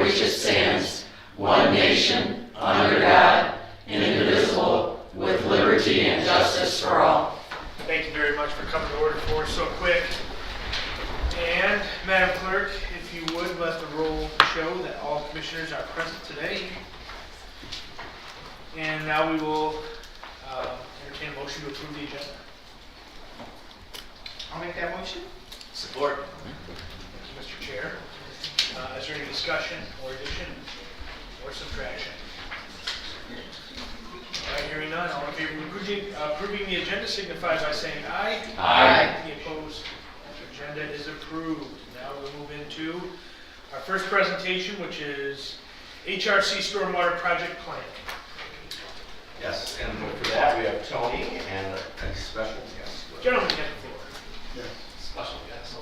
which it stands, one nation, under God, indivisible, with liberty and justice for all. Thank you very much for coming to order for us so quick. And Madam Clerk, if you would, let the roll show that all commissioners are present today. And now we will entertain a motion to approve the agenda. I'll make that motion. Support. Thank you, Mr. Chair. Is there any discussion or addition or subtraction? All right, hearing none, all in favor of approving the agenda signify by saying aye. Aye. Any opposed? The agenda is approved. Now we'll move into our first presentation, which is HRC Stormwater Project Plan. Yes, and for that we have Tony and a special guest. Gentlemen, have the floor. Special guest.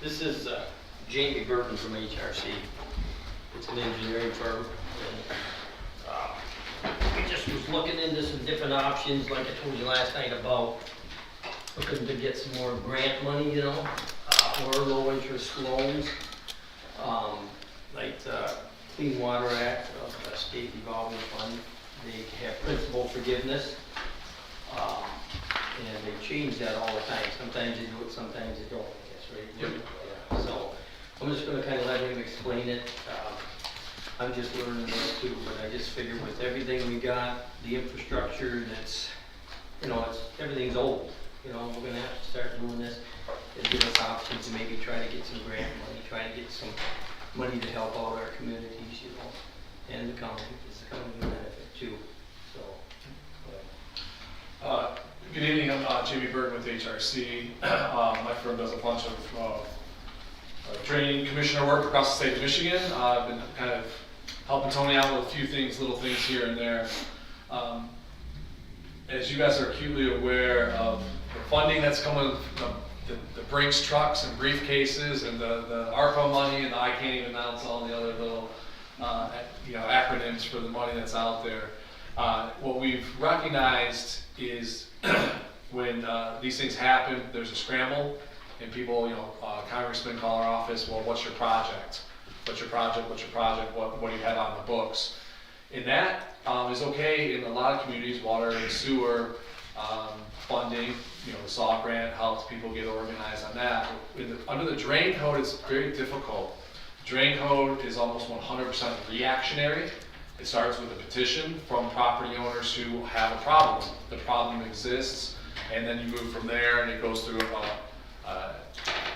This is Jamie Burton from HRC. It's an engineering firm. And, we just was looking into some different options, like I told you last night, about looking to get some more grant money, you know, or low interest loans, like the Clean Water Act of the State Revolving Fund. They have principal forgiveness. And they change that all the time. Sometimes they do it, sometimes they don't, I guess, right? Yep. Yeah. So I'm just gonna kind of let him explain it. I'm just learning this too, but I just figure with everything we got, the infrastructure that's, you know, everything's old. You know, we're gonna have to start doing this. It gives us options to maybe try to get some grant money, try to get some money to help out our communities, you know, and the county. It's the county benefit too, so. Good evening, I'm Jamie Burton with HRC. My firm does a bunch of training commissioner work across the state of Michigan. I've been kind of helping Tony out with a few things, little things here and there. As you guys are acutely aware of the funding that's coming, the Brinks trucks and briefcases and the ARPA money, and I can't even announce all the other little acronyms for the money that's out there. What we've recognized is when these things happen, there's a scramble, and people, congressmen call our office, well, what's your project? What's your project? What's your project? What do you have on the books? And that is okay in a lot of communities, water and sewer funding, the SAW grant helps people get organized on that. Under the drain code, it's very difficult. The drain code is almost 100% reactionary. It starts with a petition from property owners who have a problem. The problem exists, and then you move from there, and it goes through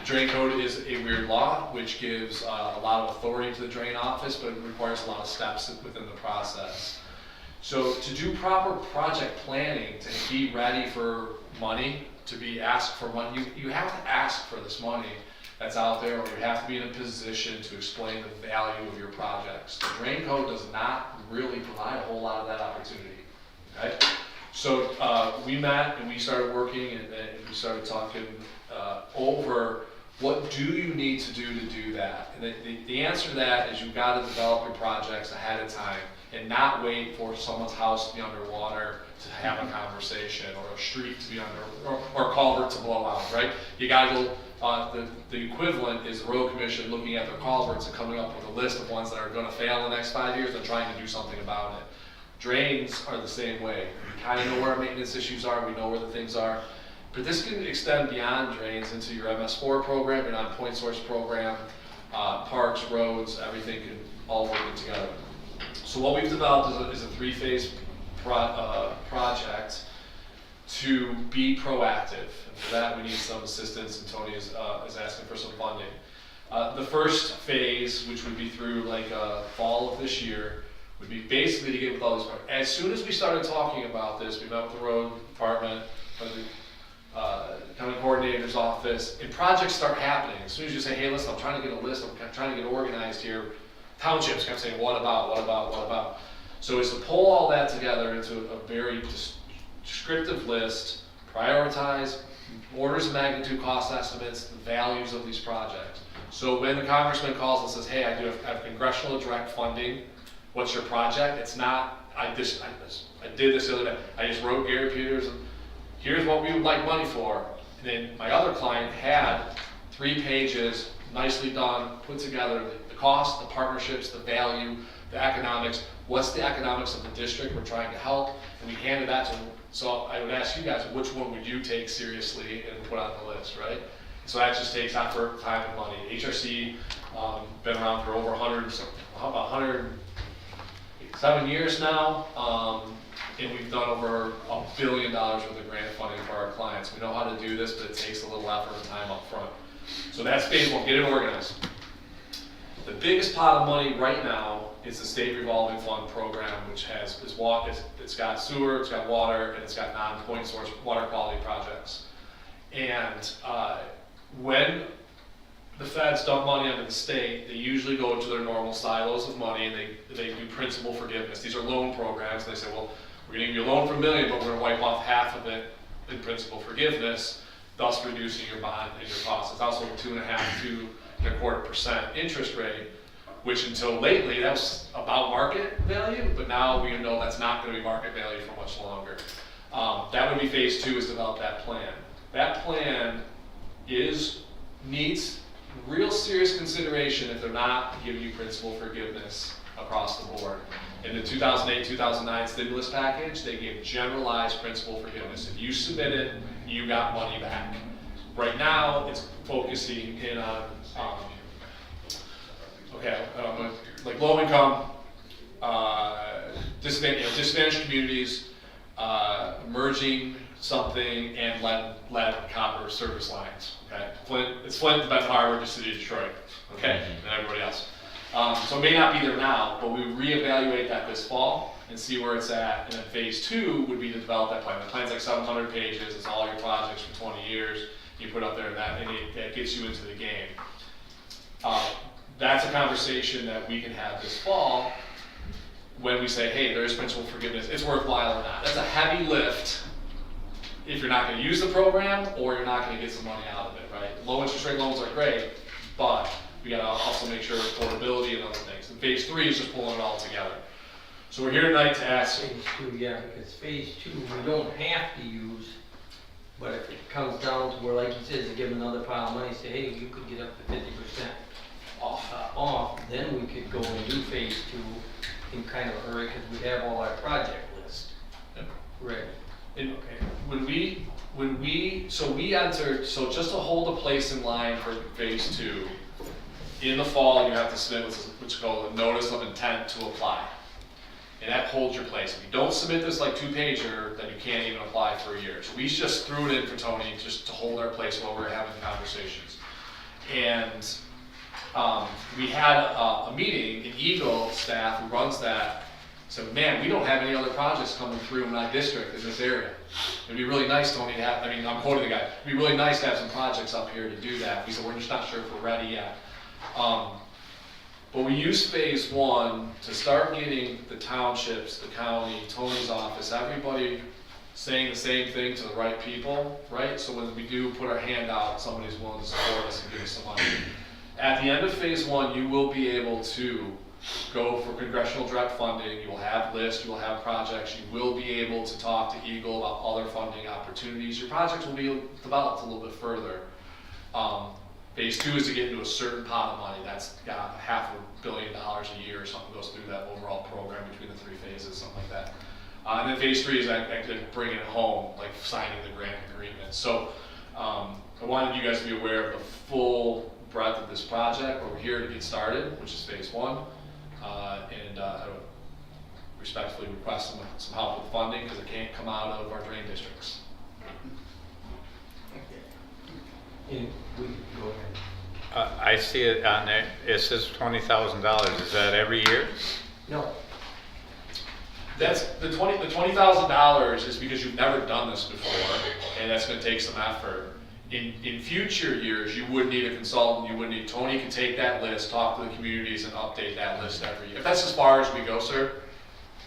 drain code is a weird law, which gives a lot of authority to the drain office, but it requires a lot of steps within the process. So to do proper project planning, to be ready for money, to be asked for money, you have to ask for this money that's out there, or you have to be in a position to explain the value of your projects. The drain code does not really provide a whole lot of that opportunity. Okay? So we met and we started working and we started talking over what do you need to do that. And the answer to that is you've got to develop your projects ahead of time and not wait for someone's house to be underwater to have a conversation, or a street to be under, or a culvert to blow out, right? You got to go. The equivalent is the road commission looking at their culverts and coming up with a list of ones that are going to fail in the next 5 years and trying to do something about it. Drains are the same way. We kind of know where our maintenance issues are. We know where the things are. But this can extend beyond drains into your MS4 program, your non-point source program, parks, roads, everything can all work together. So what we've developed is a three-phase project to be proactive. And for that, we need some assistance, and Tony is asking for some funding. The first phase, which would be through fall of this year, would be basically to get with all these partners. As soon as we started talking about this, we met with the road department, the county coordinator's office, and projects start happening. As soon as you say, hey, listen, I'm trying to get a list, I'm trying to get organized here, townships kept saying, what about? So it's to pull all that together into a very descriptive list, prioritize, orders of magnitude cost estimates, the values of these projects. So when the congressman calls and says, hey, I have congressional direct funding, what's your project? It's not, I did this the other day. I just wrote Gary Peters, here's what we would like money for. And then my other client had 3 pages, nicely done, put together the cost, the partnerships, the value, the economics. What's the economics of the district we're trying to help? And we handed that to them. So I would ask you guys, which one would you take seriously and put on the list, right? So that just takes effort, time, and money. HRC, been around for over 107 years now, and we've done over $1 billion worth of grant funding for our clients. We know how to do this, but it takes a little effort and time up front. So that's phase one, get it organized. The biggest pot of money right now is the state revolving fund program, which has it's got sewer, it's got water, and it's got non-point source water quality projects. And when the feds dump money onto the state, they usually go to their normal silos of money, and they do principal forgiveness. These are loan programs, and they say, well, we're gonna give you a loan for $1 million, but we're gonna wipe off half of it in principal forgiveness, thus reducing your bond and your costs. It's also 2.5% to 2.25% interest rate, which until lately, that was about market value, but now we know that's not gonna be market value for much longer. That would be phase two, is develop that plan. That plan needs real serious consideration if they're not giving you principal forgiveness across the board. In the 2008-2009 stimulus package, they gave generalized principal forgiveness. If you submitted, you got money back. Right now, it's focusing in on, like low income, disadvantaged communities, emerging something, and lead copper service lines. Okay, it's Flint, Benton Harbor, the city of Detroit. Okay, and everybody else. So it may not be there now, but we reevaluate that this fall and see where it's at. And then phase two would be to develop that plan. The plan's like 700 pages. It's all your projects for 20 years. You put up there that, and that gets you into the game. That's a conversation that we can have this fall when we say, hey, there is principal forgiveness. It's worthwhile or not. That's a heavy lift if you're not going to use the program or you're not going to get some money out of it, right? Low interest rate loans are great, but we got to also make sure affordability and other things. And phase three is just pulling it all together. So we're here tonight to ask. Phase two, yeah, because phase two, we don't have to use, but if it comes down to where, like he says, to give them another pile of money, say, hey, you could get up to 50% off, then we could go and do phase two in kind of a hurry, because we have all our project list. Yep. Right. And so just to hold a place in line for phase two, in the fall, you have to submit what's called a notice of intent to apply. And that holds your place. If you don't submit this like 2-pager, then you can't even apply for a year. So we just threw it in for Tony just to hold our place while we're having conversations. And we had a meeting, and Eagle staff who runs that said, man, we don't have any other projects coming through in my district in this area. It'd be really nice, Tony, to have, I'm quoting the guy, it'd be really nice to have some projects up here to do that. We said, we're just not sure if we're ready yet. But we used phase one to start getting the townships, the county, Tony's office, everybody saying the same thing to the right people, right? So when we do put our hand out, somebody's willing to support us and give us some money. At the end of phase one, you will be able to go for congressional direct funding. You will have lists, you will have projects, you will be able to talk to Eagle about other funding opportunities. Your projects will be developed a little bit further. Phase two is to get into a certain pot of money. That's got $500 million a year or something goes through that overall program between the 3 phases, something like that. And then phase three is actually bringing it home, like signing the grant agreement. So I wanted you guys to be aware of the full breadth of this project, but we're here to get started, which is phase one. And I would respectfully request some help with funding because it can't come out of our drain districts. And we go ahead. I see it on there, it says $20,000, is that every year? No, That's the $20,000 is because you've never done this before, and that's going to take some effort. In future years, you would need a consultant. You would need Tony can take that list, talk to the communities, and update that list every year. If that's as far as we go, sir,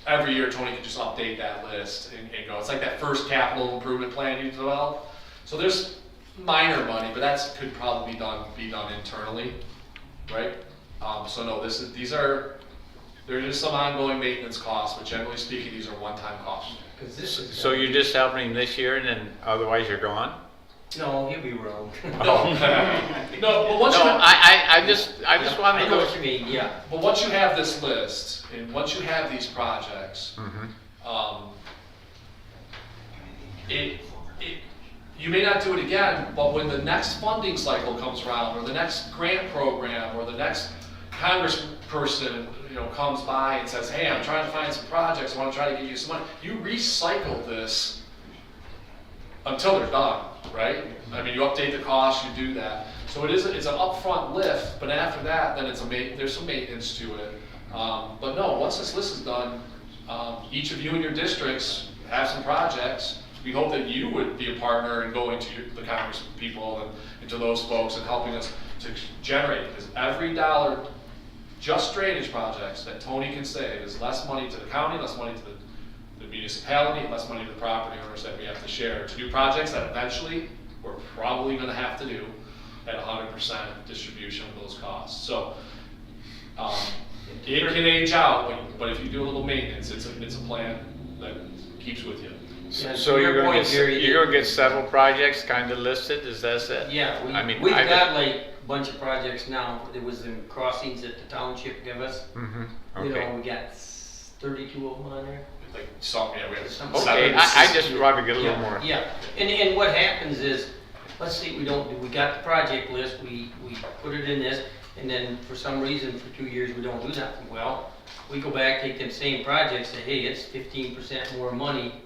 every year Tony can just update that list and go. It's like that first capital improvement plan you develop. So there's minor money, but that could probably be done internally, right? So no, there's just some ongoing maintenance costs, but generally speaking, these are one-time costs. because this is. So you're just helping this year and then otherwise you're gone? No, he'll be wrong. No, no, but once No, you, I just wanted I to know go. what you mean, yeah. but once you have this list, and once you have these projects, it, you may not do it again, but when the next funding cycle comes around, or the next grant program, or the next congressperson, comes by and says, hey, I'm trying to find some projects, I wanna try to get you some money, you recycle this until they're done, right? I mean, you update the cost, you do that. So it's an upfront lift, but after that, then there's some maintenance to it. But no, once this list is done, each of you in your districts have some projects. We hope that you would be a partner in going to the Congress people and to those folks and helping us to generate, because every dollar, just drainage projects that Tony can save is less money to the county, less money to the municipality, and less money to the property owners that we have to share to do projects that eventually we're probably gonna have to do at 100% distribution of those costs. So, it can age out, but if you do a little maintenance, it's a plan that keeps with you. Yeah, So to you're your gonna point, Gary, you're gonna get several projects kind of listed, is that it? Yeah, I mean, we've I got like a bunch of projects now. There was the crossings that the township give us. You Okay. know, we got 32 of them on there. Like some, yeah, we have Some- Okay, seven. I just rather get a little Yeah, more. Yeah, and what happens is, let's say we got the project list, we put it in this, and then for some reason, for 2 years, we don't do nothing. Well, we go back, take them same projects, say, hey, it's 15% more money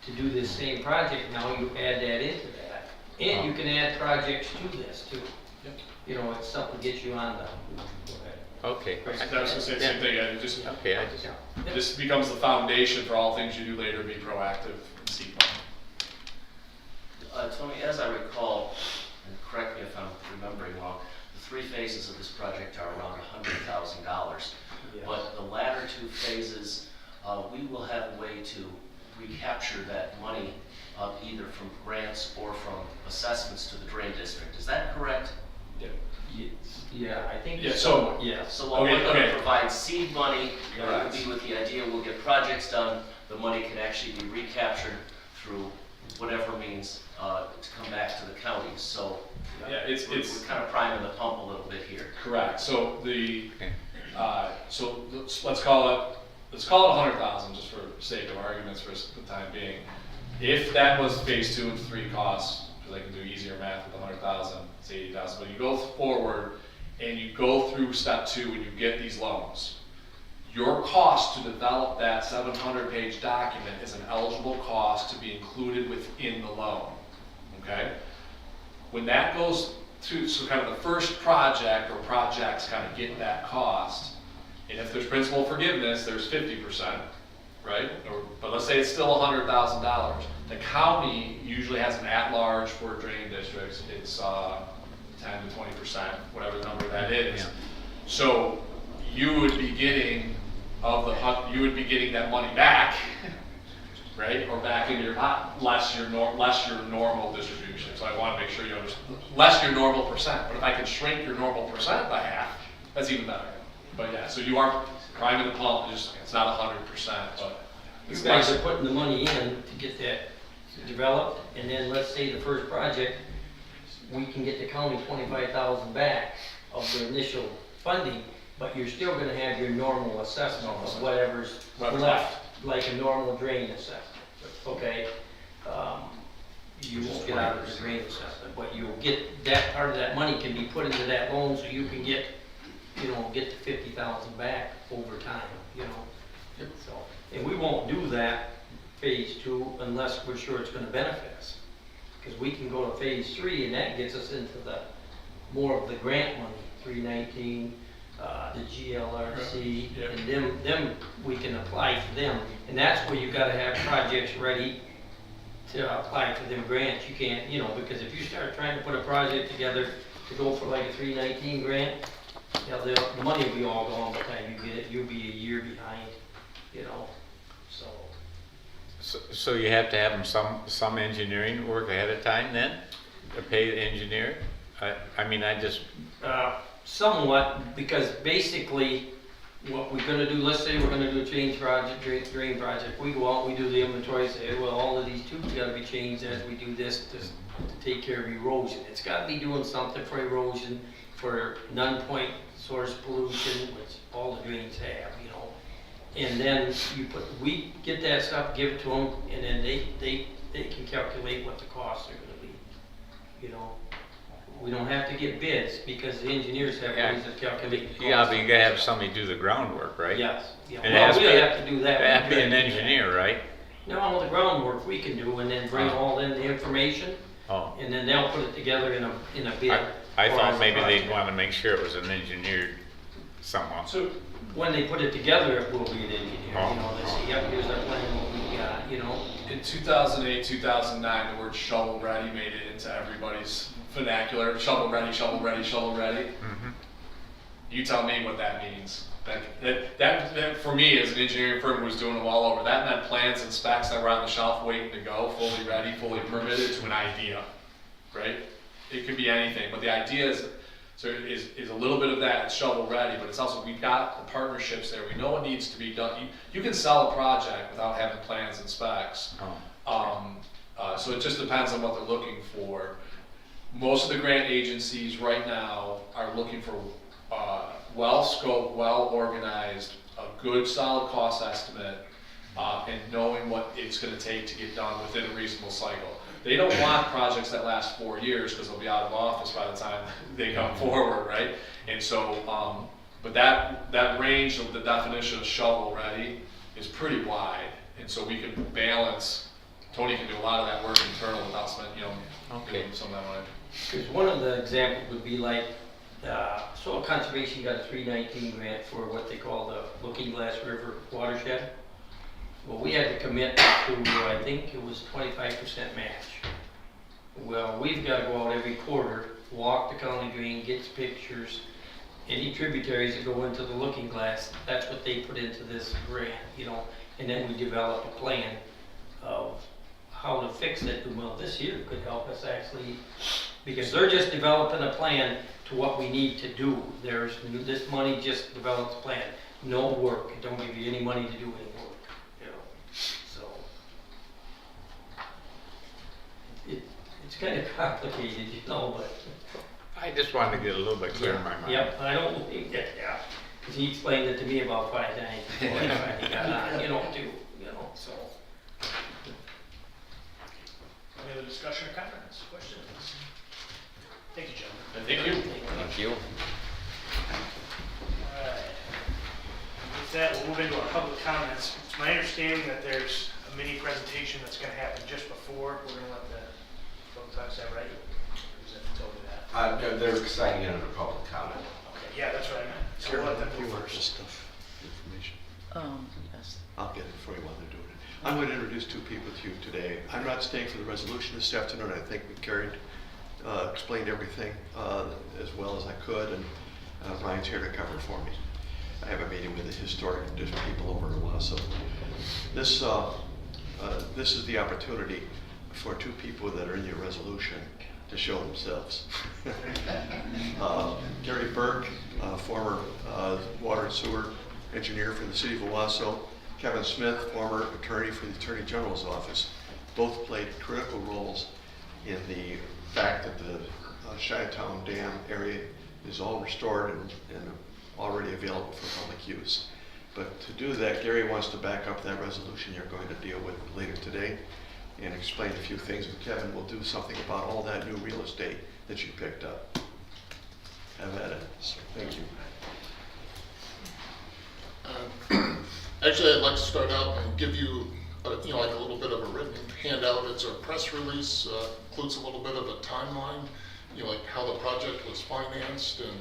to do this same project, now you add that into that. And you can add projects to this too. Yep. You know, it's something to get you on the. Okay. I was gonna say the same thing, yeah, Okay, I just. Yeah. this becomes the foundation for all things you do later, be proactive and seek money. Tony, as I recall, and correct me if I'm remembering wrong, the 3 phases of this project are around $100,000. Yes. But the latter 2 phases, we will have a way to recapture that money either from grants or from assessments to the drain district. Is that correct? Yeah, I think. Yeah, so- Yes. So while we're Okay, going okay. to provide seed money, it Correct. would be with the idea we'll get projects done, the money can actually be recaptured through whatever means to come back to the county. So Yeah, it's we're kind of priming the pump a little bit here. correct. So Okay. so let's call it 100,000 just for sake of arguments for the time being. If that was phase 2 and 3 costs, because I can do easier math with 100,000, it's 80,000. But you go forward and you go through step 2 and you get these loans. Your cost to develop that 700-page document is an eligible cost to be included within the loan. Okay? When that goes to, so kind of the first project or projects kind of get that cost, and if there's principal forgiveness, there's 50%, right? But let's say it's still $100,000. The county usually has an at-large for drain districts. It's 10 to 20%, whatever the number that is. Yeah. So you would be getting that money back, right? Or back in your less your normal distribution. So I want to make sure you understand less your normal percent. But if I can shrink your normal percent by half, that's even better. But yeah, so you are priming the pump. It's not 100%, but You it's guys nice. are putting the money in to get that developed, and then let's say the first project, we can get the county 25,000 back of the initial funding, but you're still gonna have your normal assessment of whatever's Whatever's left, like a normal drain assessment, okay? You won't get out of the drain assessment, but you'll get, that part of that money can be put into that loan, so you can get, get the 50,000 back over time, So, and we won't do that phase 2 unless we're sure it's gonna benefit us. Because we can go to phase 3 and that gets us into the, more of the grant money, 319, the GLRC, Yeah. and them, we can apply for them. And that's where you gotta have projects ready to apply for them grants. You can't, because if you start trying to put a project together to go for like a 319 grant, the money will be all gone by the time you get it. You'll be a year behind, so. So you have to have them some engineering work ahead of time then, to pay the engineer? I mean, I just, Somewhat, because basically, what we're gonna do, let's say we're gonna do a change project, drain project, we go out, we do the inventory, say, well, all of these tubes gotta be changed as we do this to take care of erosion. It's gotta be doing something for erosion, for non-point source pollution, which all the drains have, you know. And then we get that stuff, give it to them, and then they can calculate what the costs are gonna be, you know. We don't have to get bids, because the engineers have ways of calculating costs. Yeah, but you gotta have somebody do the groundwork, right? Yes, yeah, And it well, has we to be- don't have to do that. It has to be an engineer, right? No, the groundwork we can do, and then bring all in the information, Oh, and then they'll put it together in a bid. I for thought us maybe they'd project. wanna make sure it was an engineered someone. So, When they put it together, it will be an engineer, Oh. you know, they say, yep, here's our plan, what we got, you know. in 2008, 2009, the word shovel ready made it into everybody's vernacular. Shovel ready, shovel ready, shovel ready. Mhm. You tell me what that means. That for me, as an engineering firm who was doing them all over, that meant plans and specs that were on the shelf waiting to go, fully ready, fully permitted, to an idea, right? It could be anything, but the idea is a little bit of that, it's shovel ready, but it's also, we've got the partnerships there, we know what needs to be done. You can sell a project without having plans and specs. Oh. So it just depends on what they're looking for. Most of the grant agencies right now are looking for well-scoped, well-organized, a good solid cost estimate, and knowing what it's gonna take to get done within a reasonable cycle. They don't want projects that last 4 years, because they'll be out of office by the time they come forward, right? And so, but that range of the definition of shovel ready is pretty wide, and so we can balance. Tony can do a lot of that work internal without spending, doing some of that money. Because one of the examples would be like, Soil Conservation got a 319 grant for what they call the Looking Glass River watershed. Well, we had to commit to, I think it was 25% match. Well, we've got to go out every quarter, walk the county drain, get pictures, any tributaries that go into the Looking Glass, that's what they put into this grant, you know, and then we develop a plan of how to fix it. And well, this year could help us actually, because they're just developing a plan to what we need to do. This money just develops a plan, no work, it don't give you any money to do any work, you know, so. It's kind of complicated, you know, but. I just wanted to get a little bit clearer in my mind. Yep, I don't think that, yeah, because he explained it to me about 5 times before I finally got on, you know, too, you know, so. Any other discussion or comments, questions? Thank you, gentlemen. Thank you. Thank you. Alright. With that, we'll move into our public comments. It's my understanding that there's a mini presentation that's gonna happen just before. We're gonna let the folks talk, is that right? Or is that totally that? No, they're exciting it under public comment. Okay, yeah, that's what I meant. So we'll let them You go want this first. stuff, information? Yes. I'll get it for you while they're doing it. I'm going to introduce two people to you today. I'm not staying for the resolution this afternoon. I think we explained everything as well as I could, and Ryan's here to cover for me. I have a meeting with the historic people over in Shiawassee. This is the opportunity for two people that are in your resolution to show themselves. Gary Burke, former water and sewer engineer for the city of Shiawassee. Kevin Smith, former attorney for the Attorney General's office. Both played critical roles in the fact that the Shiatown Dam area is all restored and already available for public use. But to do that, Gary wants to back up that resolution you're going to deal with later today and explain a few things, and Kevin will do something about all that new real estate that you picked up. Have at it. Thank you. Actually, I'd like to start out and give you, like a little bit of a written handout. It's a press release, includes a little bit of a timeline, like how the project was financed, and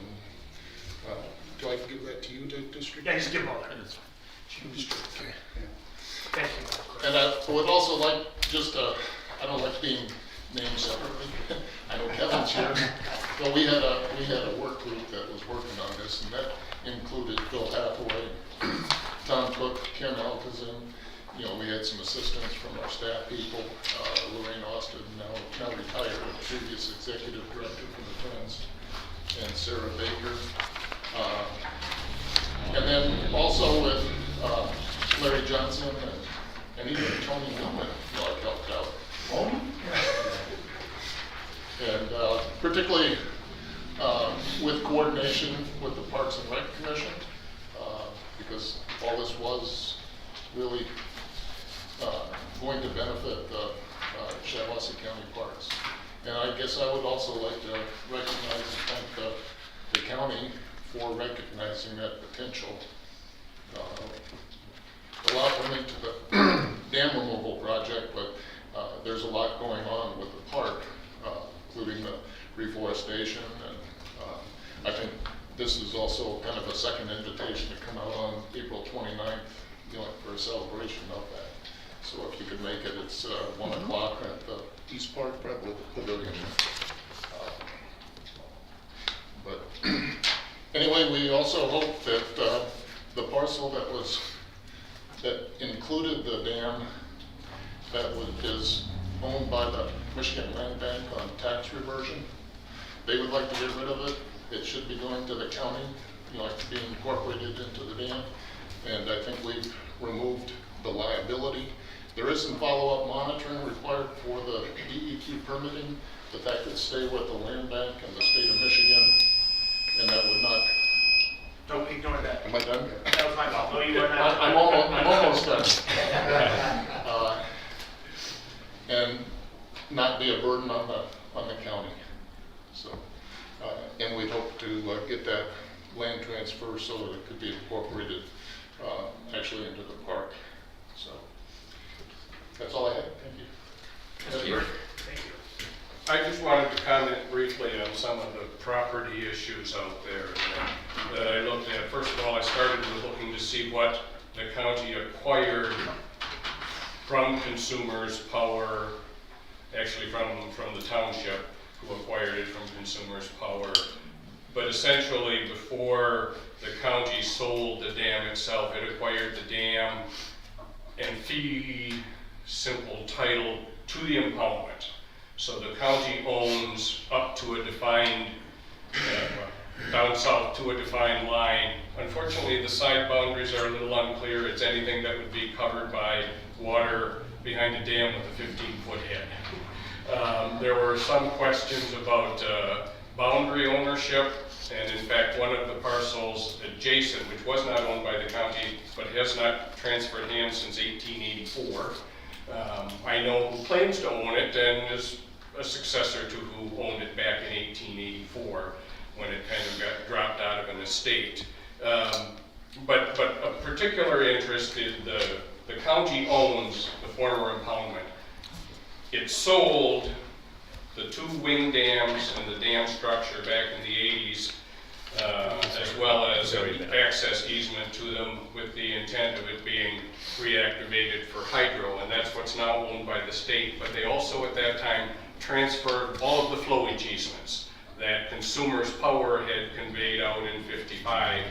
do I give that to you, District? Yeah, just give them all there. Okay. Thank you. And I would also like I don't like being named separately. I know Kevin's here. But we had a work group that was working on this, and that included Bill Hathaway, Tom Cook, Ken Alcazin. We had some assistance from our staff people, Lorraine Austin, now retired, previous executive director for the Twins, and Sarah Baker. And then Johnson and even Tony Newman, like, helped out. And particularly with coordination with the Parks and Rec Commission, because all this was really going to benefit the Shiawassee County Parks. And I guess I would also like to recognize and thank the county for recognizing that potential. A lot went into the dam removal project, but there's a lot going on with the park, including the reforestation, and I think this is also kind of a second invitation to come out on April 29th, you know, for a celebration of that. So if you could make it, it's 1 o'clock at the East Park Pavilion. But anyway, we also hope that the parcel that included the dam is owned by the Michigan Land Bank on tax reversion. They would like to get rid of it. It should be going to the county, you know, like to be incorporated into the dam. And I think we've removed the liability. There is some follow-up monitoring required for the DEQ permitting, but that could stay with the Land Bank and the state of Michigan, and that would not. Don't ignore that. Am I done? That was my fault. No, you were not. I'm almost done. And not be a burden on the county. So, and we hope to get that land transfer so that it could be incorporated actually into the park. So that's all I have. Thank you. Thank you. Thank you. I just wanted to comment briefly on some of the property issues out there that I looked at. First of all, I started with looking to see what the county acquired from Consumers Power, actually from the township who acquired it from Consumers Power. But essentially, before the county sold the dam itself, it acquired the dam and fee simple title to the impoundment. So the county owns up to a defined, down south to a defined line. Unfortunately, the side boundaries are a little unclear. It's anything that would be covered by water behind a dam with a 15-foot head. There were some questions about boundary ownership, and in fact, one of the parcels adjacent, which was not owned by the county, but has not transferred hands since 1884. I know who claims to own it and is a successor to who owned it back in 1884 when it kind of got dropped out of an estate. But of particular interest is the county owns the former impoundment. It sold the 2 wing dams and the dam structure back in the 80s, as well as an access easement to them with the intent of it being reactivated for hydro, and that's what's now owned by the state. But they also at that time transferred all of the flowage easements that Consumers Power had conveyed out in '55,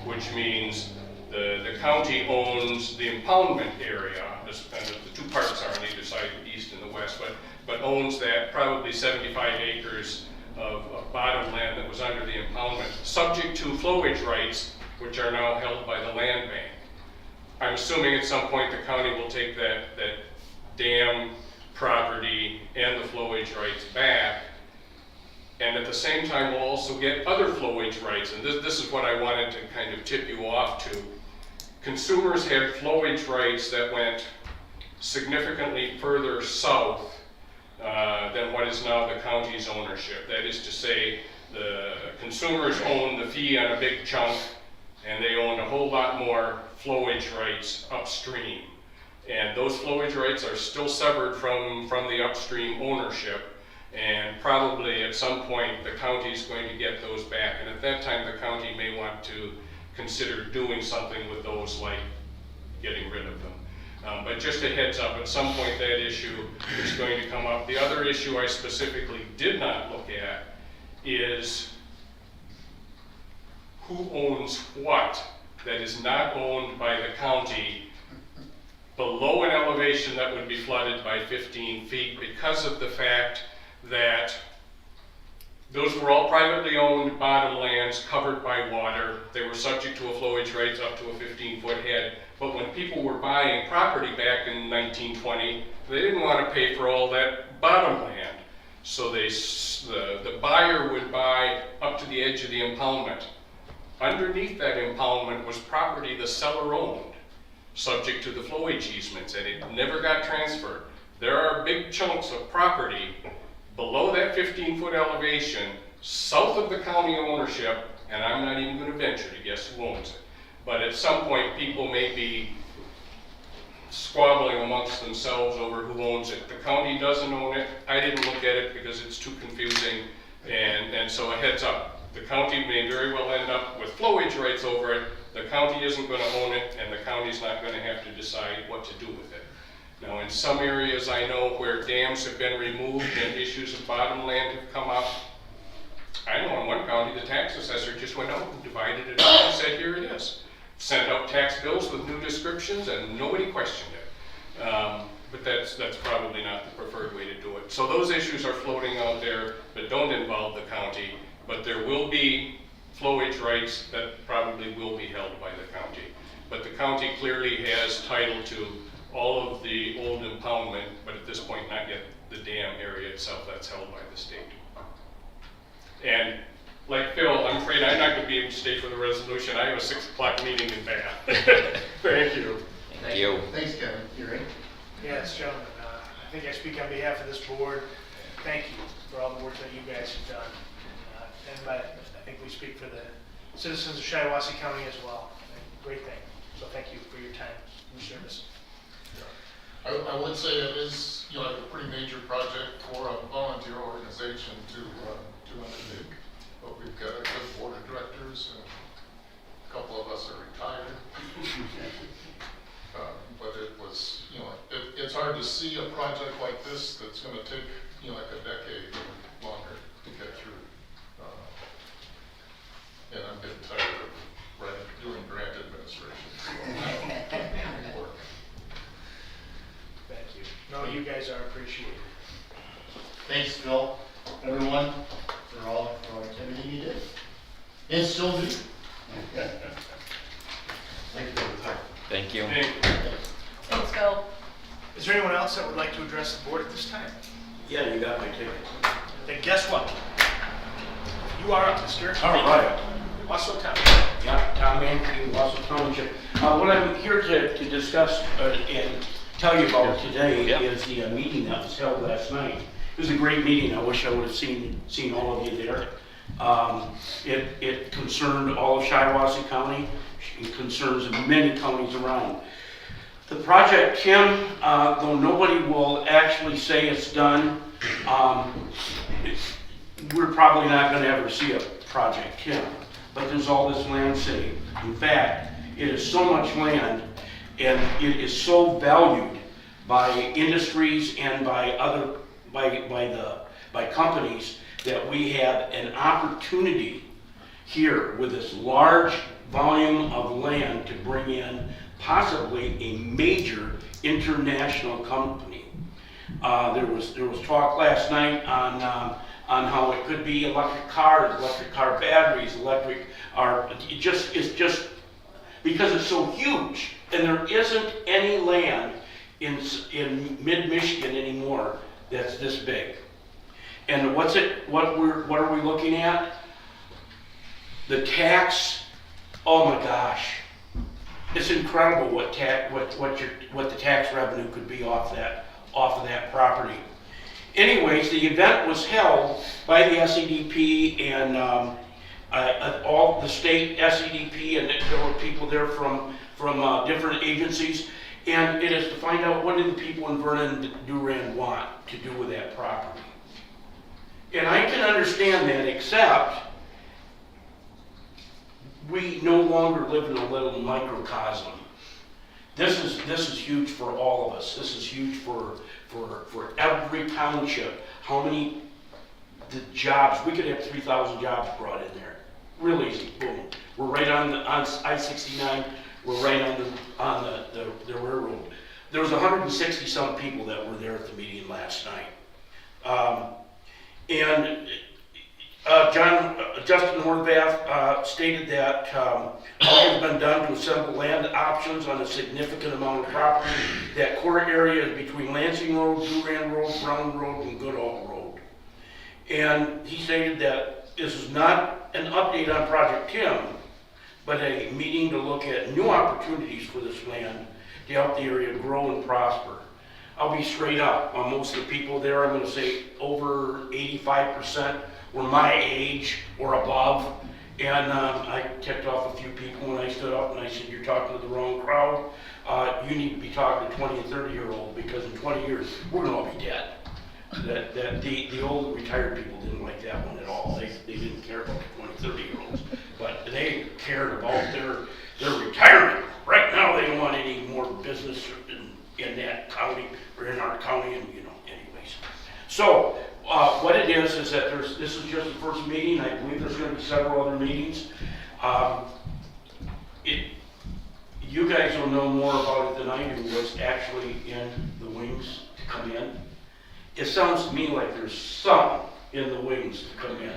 which means the county owns the impoundment area, and the 2 parts are on either side, the east and the west, but owns that probably 75 acres of bottom land that was under the impoundment, subject to flowage rights, which are now held by the land bank. I'm assuming at some point the county will take that dam property and the flowage rights back, and at the same time we'll also get other flowage rights, and this is what I wanted to kind of tip you off to. Consumers had flowage rights that went significantly further south than what is now the county's ownership. That is to say, the consumers own the fee on a big chunk, and they own a whole lot more flowage rights upstream. And those flowage rights are still severed from the upstream ownership, and probably at some point the county is going to get those back. And at that time, the county may want to consider doing something with those, like getting rid of them. But just a heads up, at some point that issue is going to come up. The other issue I specifically did not look at is who owns what that is not owned by the county below an elevation that would be flooded by 15 feet, because of the fact that Those were all privately owned bottom lands covered by water. They were subject to a flowage rate up to a 15-foot head. But when people were buying property back in 1920, they didn't want to pay for all that bottom land. So the buyer would buy up to the edge of the impoundment. Underneath that impoundment was property the seller owned, subject to the flowage easements, and it never got transferred. There are big chunks of property below that 15-foot elevation, south of the county ownership, and I'm not even going to venture to guess who owns it. But at some point, people may be squabbling amongst themselves over who owns it. The county doesn't own it. I didn't look at it because it's too confusing, and so a heads up. The county may very well end up with flowage rights over it. The county isn't going to own it, and the county's not going to have to decide what to do with it. Now, in some areas I know where dams have been removed and issues of bottom land have come up, I know in one county the tax assessor just went out and divided it up and said, here it is. Sent out tax bills with new descriptions and nobody questioned it. But that's probably not the preferred way to do it. So those issues are floating out there that don't involve the county, but there will be flowage rights that probably will be held by the county. But the county clearly has title to all of the old impoundment, but at this point not yet the dam area itself. That's held by the state. And like Phil, I'm afraid I'm not going to be able to stay for the resolution. I have a 6 o'clock meeting in Bath. Thank you. Thank you. Thanks, Kevin. You're right. Yes, gentlemen, I think I speak on behalf of this board. Thank you for all the work that you guys have done. I think we speak for the citizens of Shiawassee County as well. Great thing. So thank you for your time and your service. I would say it is, like a pretty major project for a volunteer organization to undertake. But we've got a good board of directors, and a couple of us are retired. But it was, it's hard to see a project like this that's going to take, like a decade or longer to get through. And I'm getting tired of doing grant administration. Thank you. No, you guys are appreciated. Thanks, Phil, everyone, for everything you did. And still do. Thank you for the time. Thank you. Thanks, Phil. Is there anyone else that would like to address the board at this time? Yeah, you got my ticket. Then guess what? You are up, Mr. All right. Wausau Town. Yeah, Tom Mankey, Wausau Township. What I'm here to discuss and tell you about today is the meeting that was held last night. It was a great meeting. I wish I would have seen all of you there. It concerned all of Shiawassee County. It concerns many counties around. The project Kim, though nobody will actually say it's done, we're probably not going to ever see a project Kim. But there's all this land saved. In fact, it is so much land, and it is so valued by industries and by other by companies that we have an opportunity here with this large volume of land to bring in possibly a major international company. There was talk last night on how it could be electric cars, electric car batteries, it's just because it's so huge, and there isn't any land in mid-Michigan anymore that's this big. And what are we looking at? The tax, oh my gosh. It's incredible what the tax revenue could be off of that property. Anyways, the event was held by the SEDP and all the state SEDP, and there were people there from different agencies, and it is to find out what do the people in Vernon Durand want to do with that property. And I can understand that, except we no longer live in a little microcosm. This is huge for all of us. This is huge for every township. How many jobs? We could have 3,000 jobs brought in there. Real easy, boom. We're right on I-69. We're right on the railroad. There was 160 some people that were there at the meeting last night. And Justin Horvath stated that all has been done to assemble land options on a significant amount of property. That core area is between Lansing Road, Duran Road, Brown Road, and Goodall Road. And he stated that this is not an update on Project Tim, but a meeting to look at new opportunities for this land to help the area grow and prosper. I'll be straight up. On most of the people there, I'm going to say over 85% were my age or above. And I ticked off a few people when I stood up and I said, you're talking to the wrong crowd. You need to be talking to 20 and 30-year-old because in 20 years, we're going to all be dead. The old retired people didn't like that one at all. They didn't care about the 20, 30-year-olds. But they cared about their retirement. Right now, they don't want any more business in that county or in our county, and anyways. So what it is that this is just the first meeting. I believe there's going to be several other meetings. You guys will know more about it than I do. What's actually in the wings to come in. It sounds to me like there's some in the wings to come in,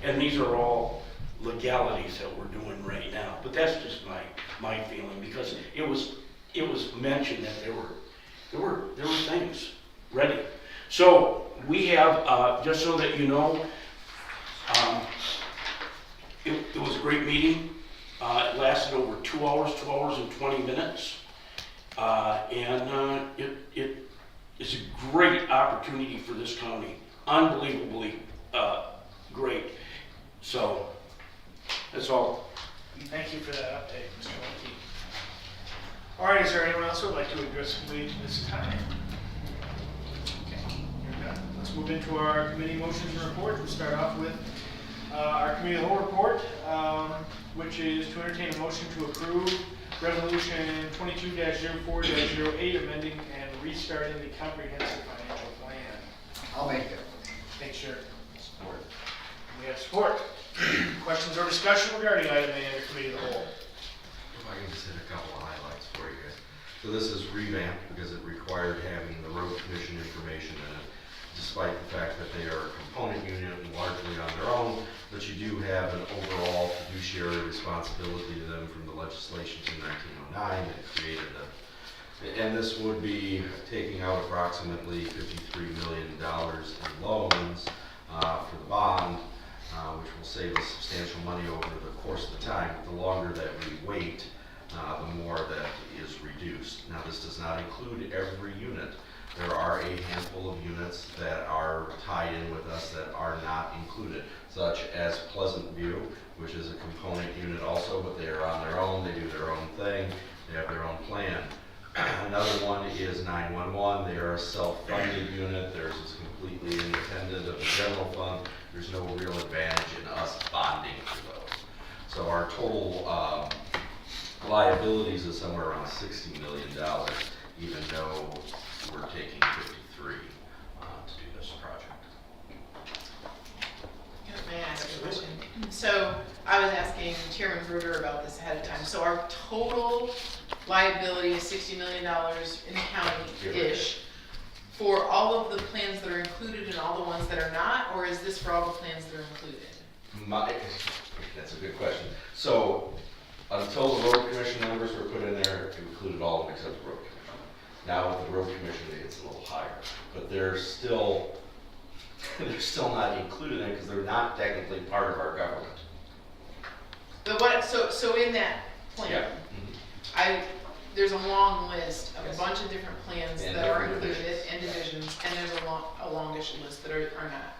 and these are all legalities that we're doing right now. But that's just my feeling, because it was mentioned that there were things ready. So we have, just so that you know, it was a great meeting. It lasted over 2 hours, 2 hours and 20 minutes, and it's a great opportunity for this county, unbelievably great. So that's all. Thank you for that update, Mr. Lemke. All right, is there anyone else who would like to address the committee this time? Okay, you're done. Let's move into our committee motions and reports. We'll start off with our committee of the whole report, which is to entertain a motion to approve Resolution 22-04-08, amending and restarting the comprehensive financial plan. I'll make it. Make sure. Support. We have support. Questions or discussion regarding item A under committee of the whole? If I can just hit a couple of highlights for you guys. So this is revamped because it required having the road commission information in it, despite the fact that they are a component unit and largely on their own, but you do have an overall fiduciary responsibility to them from the legislation in 1909 that created it. And this would be taking out approximately $53 million in loans for the bond, which will save us substantial money over the course of the time. The longer that we wait, the more that is reduced. Now, this does not include every unit. There are a handful of units that are tied in with us that are not included, such as Pleasant View, which is a component unit also, but they are on their own. They do their own thing. They have their own plan. Another one is 911. They are a self-funded unit. Theirs is completely independent of the general fund. There's no real advantage in us bonding for those. So our total liabilities is somewhere around $60 million, even though we're taking 53 to do this project. May I ask a question? So I was asking Chairman Bruder about this ahead of time. So our total liability is $60 million in the county-ish for all of the plans that are included and all the ones that are not, or is this for all the plans that are included? That's a good question. So until the road commission numbers were put in there, it included all of them except the road commission. Now with the road commission, it gets a little higher, but they're still not included in it because they're not technically part of our government. But what, so in that plan, Yeah. there's a long list of Yes. a bunch of different plans And that are different included divisions. and divisions, and there's a longish list that are not.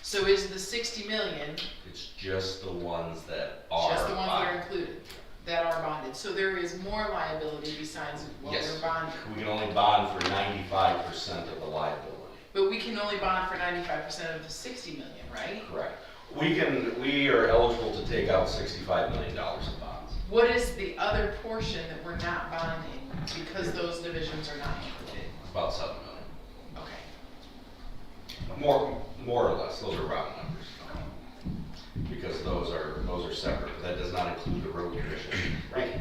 So is the 60 million It's just the ones that are just the ones that are bonded. included, that are bonded? So there is more liability besides what Yes. we're bonding. We can only bond for 95% of the liability. But we can only bond for 95% of the 60 million, right? Correct. We are eligible to take out $65 million in bonds. What is the other portion that we're not bonding because those divisions are not included? About $7 million. Okay. More or less, those are round numbers. Because those are separate, but that does not include the road commission. Right.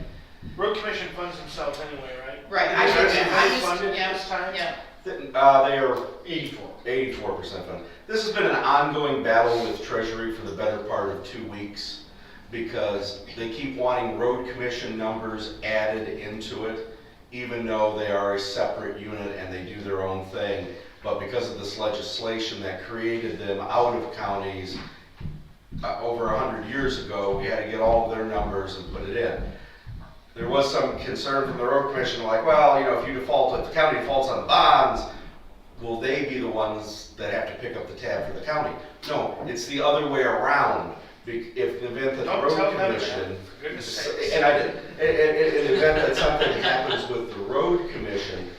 Road commission funds themselves anyway, right? Right, I Is get that that. I fully funded just, this time? yeah. They are 84. 84% funded. This has been an ongoing battle with Treasury for the better part of 2 weeks because they keep wanting road commission numbers added into it, even though they are a separate unit and they do their own thing. But because of this legislation that created them out of counties over 100 years ago, we had to get all of their numbers and put it in. There was some concern from the road commission, like, well, you know, if the county defaults on bonds, will they be the ones that have to pick up the tab for the county? No, it's the other way around. If the event that the Don't road tell them that, commission, for goodness sakes. and I did, in the event that something happens with the road commission,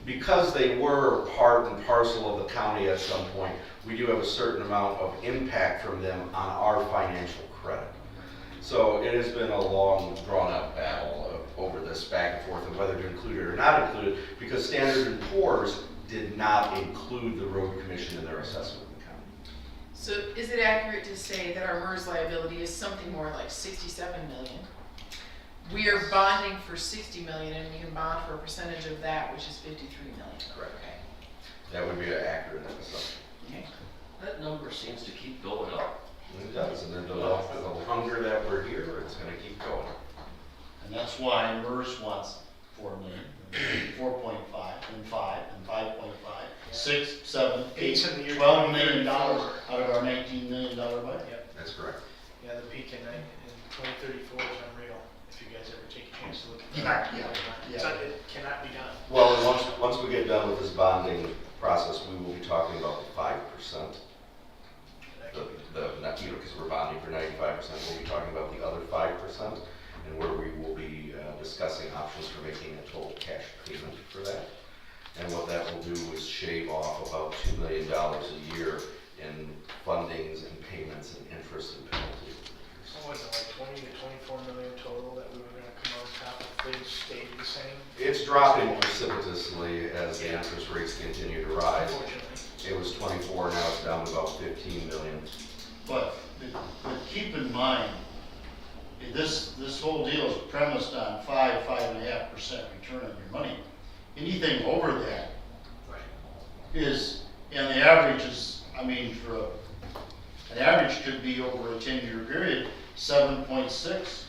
because they were part and parcel of the county at some point, we do have a certain amount of impact from them on our financial credit. So it has been a long, drawn-out battle over this back and forth of whether to include it or not include it, because Standard & Poor's did not include the road commission in their assessment of the county. So is it accurate to say that our MERS liability is something more like 67 million? We are bonding for 60 million and we can bond for a percentage of that, which is 53 million. Correct. Okay. That would be an accurate assumption. Okay. That number seems to keep going up. And it does, and then the longer that we're here, it's gonna keep going. And that's why MERS wants 4 million, 4.5, and 5, and 5.5, 6, 7, 8, Peaks in the year $12 million 2034. out of our $19 million budget. Yep. That's correct. Yeah, the peak in 2034 is unreal, if you guys ever take a chance to look at that. Yeah. It cannot be done. Well, and once we get done with this bonding process, we will be talking about the 5%. Because we're bonding for 95%, we'll be talking about the other 5%, and where we will be discussing options for making a total cash payment for that. And what that will do is shave off about $2 million a year in fundings and payments and interest and penalties. What was it, like 20 to 24 million total that we were gonna come out top if things stayed the same? It's dropping precipitously as the interest rates continue to rise. Unfortunately. It was 24, now it's down to about 15 million. But keep in mind, this whole deal is premised on 5.5% return on your money. Anything over that is, and the average is, I mean, an average could be over a 10-year period, 7.6,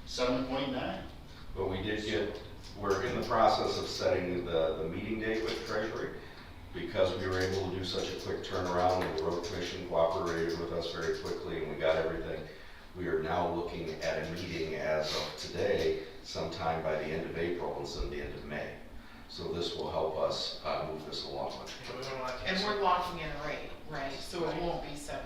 7.9. But we're in the process of setting the meeting date with Treasury, because we were able to do such a quick turnaround and the road commission cooperated with us very quickly and we got everything. We are now looking at a meeting as of today, sometime by the end of April and some the end of May. So this will help us move this along much quicker. And we're locking in a rate, right? So it won't be 7.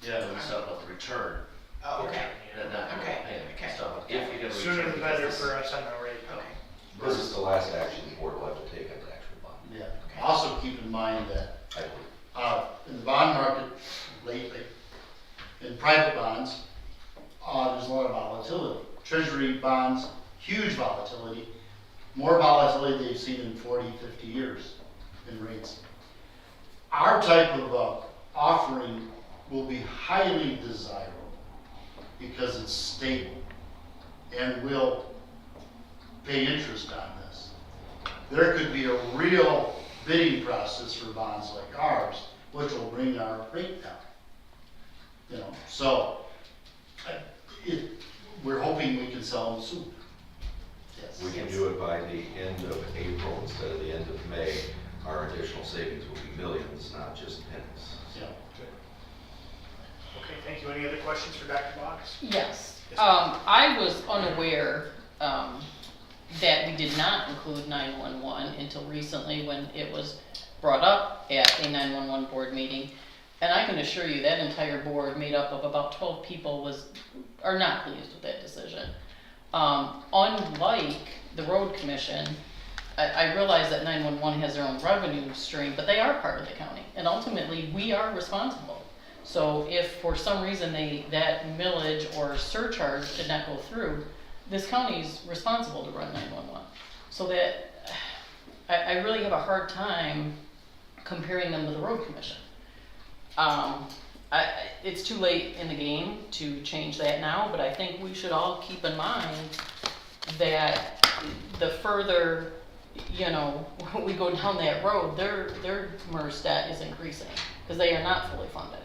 Yeah, we set up a return. Oh, okay. And then Okay, payment okay. stuff. If we get a Sooner return, the better because for us on our rate. Okay. This is the last action the board will have to take on the actual bond, Yeah. Also keep in mind that I believe. in the bond market lately, in private bonds, there's a lot of volatility. Treasury bonds, huge volatility, more volatility they've seen in 40, 50 years in rates. Our type of offering will be highly desirable because it's stable and will pay interest on this. There could be a real bidding process for bonds like ours, which will bring our rate down. You know, so we're hoping we can sell them soon. Yes. We can do it by the end of April instead of the end of May. Our additional savings will be millions, not just pennies. Yeah. Okay, thank you. Any other questions for Dr. Box? Yes. Yes, ma'am. I was unaware that we did not include 911 until recently when it was brought up at a 911 board meeting. And I can assure you that entire board, made up of about 12 people, are not pleased with that decision. Unlike the road commission, I realize that 911 has their own revenue stream, but they are part of the county, and ultimately we are responsible. So if for some reason that millage or surcharge did not go through, this county's responsible to run 911. So that I really have a hard time comparing them to the road commission. It's too late in the game to change that now, but I think we should all keep in mind that the further you know, we go down that road, their MERS debt is increasing, because they are not fully funded.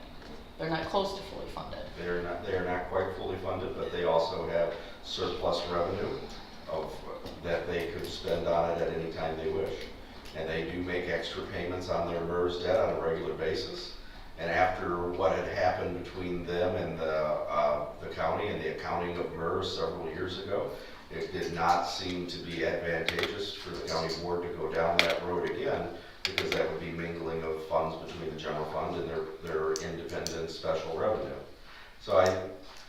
They're not close to fully funded. They are not quite fully funded, but they also have surplus revenue that they could spend on it at any time they wish. And they do make extra payments on their MERS debt on a regular basis. And after what had happened between them and the county and the accounting of MERS several years ago, it did not seem to be advantageous for the county board to go down that road again, because that would be mingling of funds between the general fund and their independent special revenue. So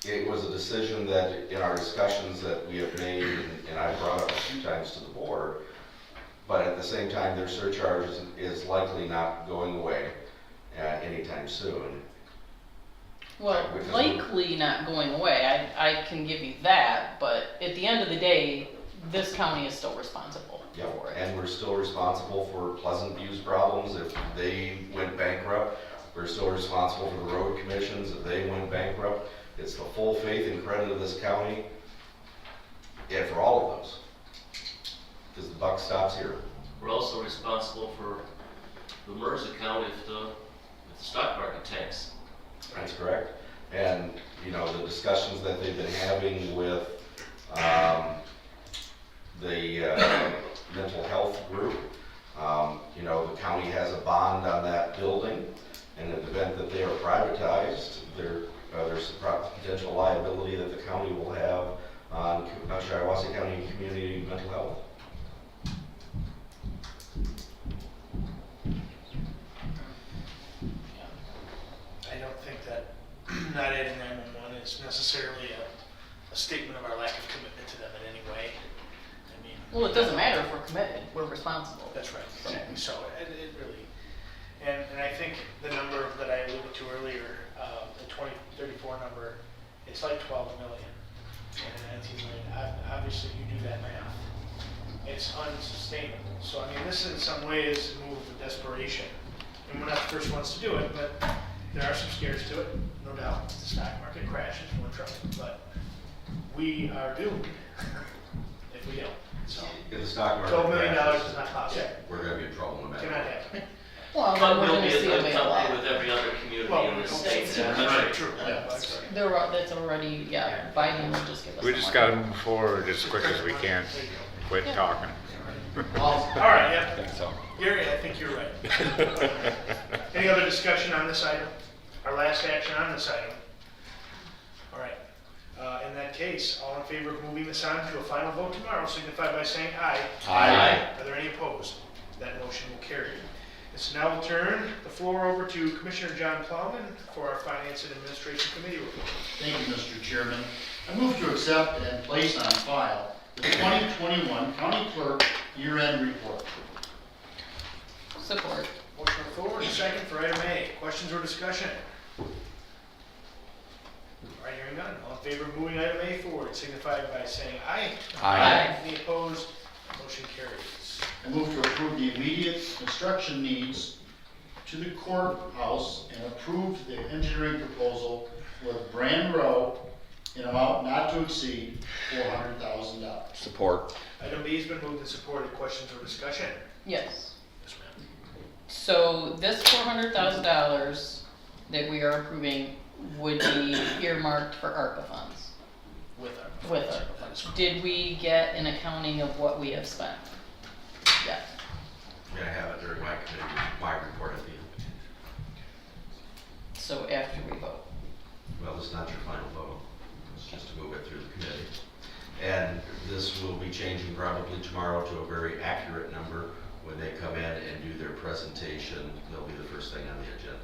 it was a decision that in our discussions that we have made, and I brought up a few times to the board, but at the same time, their surcharge is likely not going away anytime soon. Well, likely not going away, I can give you that, but at the end of the day, this county is still responsible Yep, for it. and we're still responsible for Pleasant View's problems if they went bankrupt. We're still responsible for the road commissions if they went bankrupt. It's the full faith and credit of this county, and for all of those, because the buck stops here. We're also responsible for the MERS account if the stock market tanks. That's correct. And, you know, the discussions that they've been having with the mental health group, you know, the county has a bond on that building. In the event that they are privatized, there's a potential liability that the county will have on Shiawassee County Community Mental Health. I don't think that not adding 911 is necessarily a statement of our lack of commitment to them in any way. I mean. Well, it doesn't matter if we're committed, we're responsible. That's right, exactly. So it really, and I think the number that I alluded to earlier, the 2034 number, it's like 12 million and 19 million. Obviously, you do that math. It's unsustainable. So I mean, this in some ways a move of desperation. And we're not the first ones to do it, but there are some scares to it, no doubt. The stock market crashes, we're in trouble. But we are doomed if we don't. So If the stock market $12 million crashes, is not possible. we're going to be in trouble no matter Cannot what. happen. Well, then But we're we'll gonna be a see a good big company lot. with every other community Well, in the state that's and the right, country. true. Yeah, that's right. That's already, yeah, Biden will just give us. We the just money. gotta move forward as quick as we can. There you go. Quit talking. All right, yeah. That's all. Gary, I think you're right. Any other discussion on this item? Our last action on this item? All right. In that case, all in favor of moving this on to a final vote tomorrow, signify by saying aye. Aye. Are there any opposed? That motion will carry. This now will turn the floor over to Commissioner John Plowman for our Finance and Administration Committee report. Thank you, Mr. Chairman. I move to accept and place on file the 2021 County Clerk Year-End Report. Support. Motion on the floor and a second for item A. Questions or discussion? All right, hearing none. All in favor of moving item A forward, signify by saying aye. Aye. Any opposed? Motion carries. I move to approve the immediate construction needs to the courthouse and approve the engineering proposal for Brand Row in amount not to exceed $400,000. Support. Item B has been moved and supported. Questions or discussion? Yes. Yes, ma'am. So this $400,000 that we are approving would be earmarked for ARPA funds. With our. With ARPA funds. Did we get an accounting of what we have spent? Yes. I'm going to have it during my report at the end. So after we vote. Well, this is not your final vote. It's just to move it through the committee. And this will be changing probably tomorrow to a very accurate number. When they come in and do their presentation, they'll be the first thing on the agenda.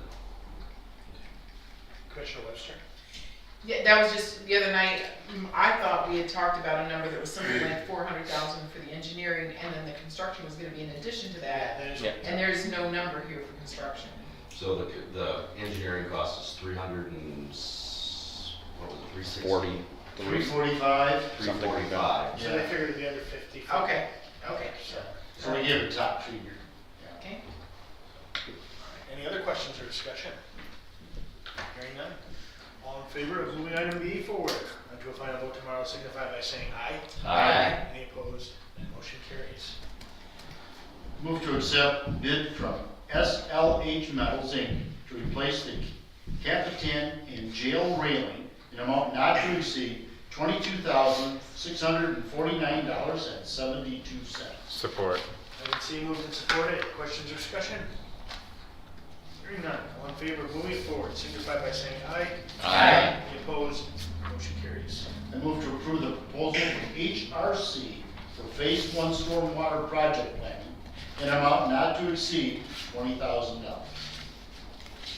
Commissioner Webster? Yeah, that was just the other night, I thought we had talked about a number that was something like 400,000 for the engineering, and then the construction was gonna be in addition to that. That is- And there's no number here for construction. So the engineering cost is 300 and, what was it, 360? 40. 345. 345. So they figured the other 50. Okay, okay, So we give a top figure. okay. Any other questions or discussion? Hearing none. All in favor of moving item B forward to a final vote tomorrow, signify by saying aye. Aye. Any opposed? That motion carries. Move to accept bid from SLH Metals Inc. to replace the Capitan and jail railing in amount not to exceed $22,649.72. Support. Item C moved and supported. Questions or discussion? Hearing none. All in favor of moving it forward, signify by saying aye. Aye. Any opposed? Motion carries. I move to approve the proposal from HRC for Phase 1 stormwater project planning in amount not to exceed $20,000.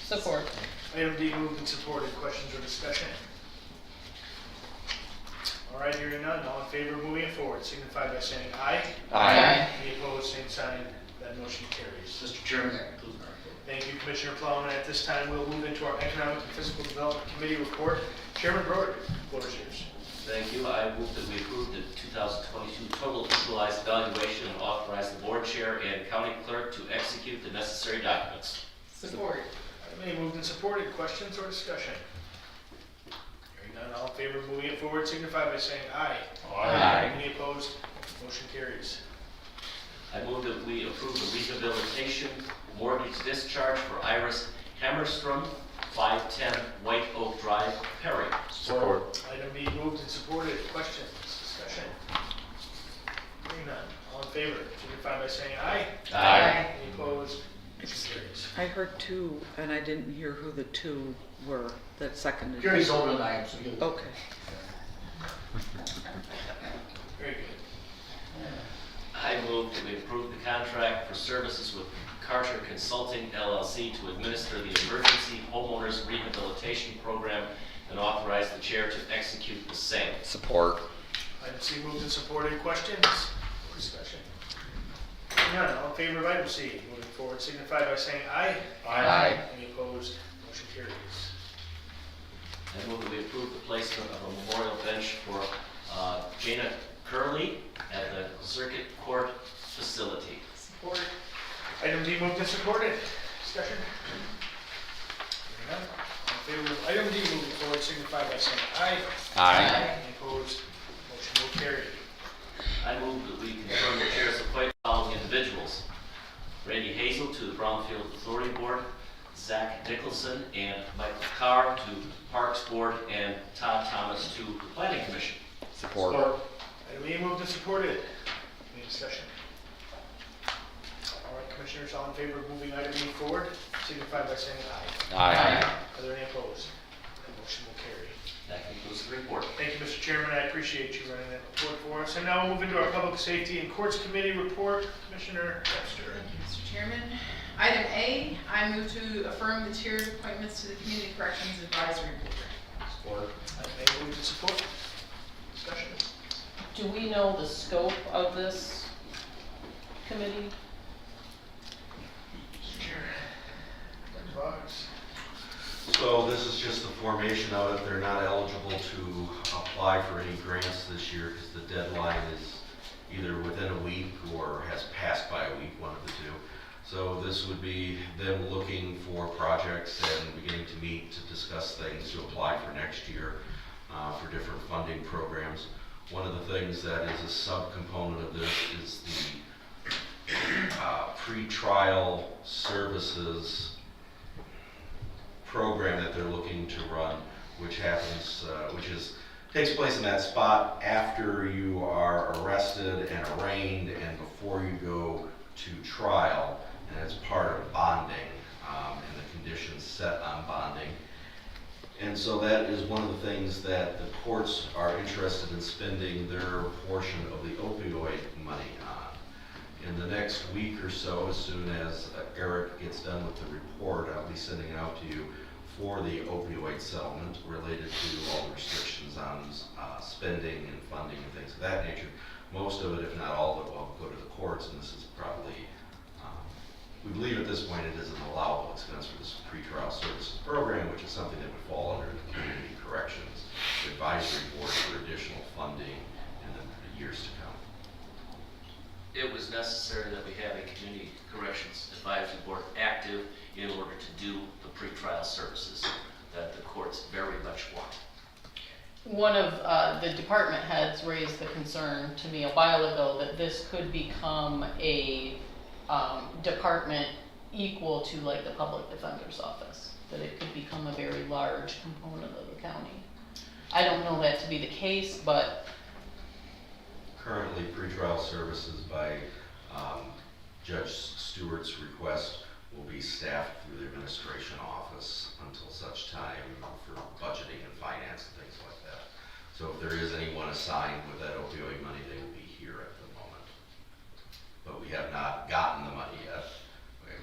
Support. Item D moved and supported. Questions or discussion? All right, hearing none. All in favor of moving it forward, signify by saying aye. Aye. Any opposed, same sign. That motion carries. Mr. Chairman, that concludes my report. Thank you, Commissioner Plowman. At this time, we'll move into our Economic and Physical Development Committee report. Chairman Broder, floor is yours. Thank you. I move that we approve the 2022 total equalized valuation and authorize the board chair and county clerk to execute the necessary documents. Support. Item A moved and supported. Questions or discussion? Hearing none. All in favor of moving it forward, signify by saying aye. Aye. Any opposed? Motion carries. I move that we approve the rehabilitation mortgage discharge for Iris Hammerstrom, 510 White Oak Drive, Perry. Support. Item B moved and supported. Questions, discussion? Hearing none. All in favor, signify by saying aye. Aye. Any opposed? Motion carries. I heard two, and I didn't hear who the two were that seconded. Gary's older than I am, so he'll. Okay. Very good. I move that we approve the contract for services with Carter Consulting LLC to administer the Emergency Homeowners Rehabilitation Program and authorize the chair to execute the same. Support. Item C moved and supported. Questions or discussion? Hearing none. All in favor of item C, moving forward, signify by saying aye. Aye. Any opposed? Motion carries. I move that we approve the placement of a memorial bench for Jana Curley at the Circuit Court facility. Support. Item D moved and supported. Discussion? Hearing none. All in favor of item D moving forward, signify by saying aye. Aye. Any opposed? Motion will carry. I move that we confirm the chair's appointment of the following individuals. Randy Hazel to the Brownfield Authority Board, Zach Nicholson and Michael Carr to Parks Board, and Todd Thomas to the Planning Commission. Support. Item E moved and supported. Any discussion? All right, Commissioners, all in favor of moving item E forward, signify by saying aye. Aye. Are there any opposed? That motion will carry. That concludes the report. Thank you, Mr. Chairman. I appreciate you running that report for us. And now we'll move into our Public Safety and Courts Committee report. Commissioner Webster. Thank you, Mr. Chairman. Item A, I move to affirm the chair's appointments to the Community Corrections Advisory Board. Item A moved and support. Discussion. Do we know the scope of this committee? Mr. Chair. Dr. Boggs. So this is just the formation of it. They're not eligible to apply for any grants this year because the deadline is either within a week or has passed by a week, one of the two. So this would be them looking for projects and beginning to meet to discuss things to apply for next year for different funding programs. One of the things that is a subcomponent of this is the pre-trial services program that they're looking to run, which happens, takes place in that spot after you are arrested and arraigned and before you go to trial, and it's part of bonding and the conditions set on bonding. And so that is one of the things that the courts are interested in spending their portion of the opioid money on. In the next week or so, as soon as Eric gets done with the report, I'll be sending it out to you for the opioid settlement related to all the restrictions on spending and funding and things of that nature. Most of it, if not all of it, will go to the courts, and this is probably, we believe at this point it is an allowable expense for this pretrial services program, which is something that would fall under the Community Corrections Advisory Board for additional funding in the years to come. It was necessary that we have a Community Corrections Advisory Board active in order to do the pretrial services that the courts very much want. One of the department heads raised the concern to me a while ago that this could become a department equal to like the public defender's office, that it could become a very large component of the county. I don't know that to be the case, but Currently, pretrial services by Judge Stewart's request will be staffed through the administration office until such time for budgeting and finance and things like that. So if there is anyone assigned with that opioid money, they will be here at the moment. But we have not gotten the money yet.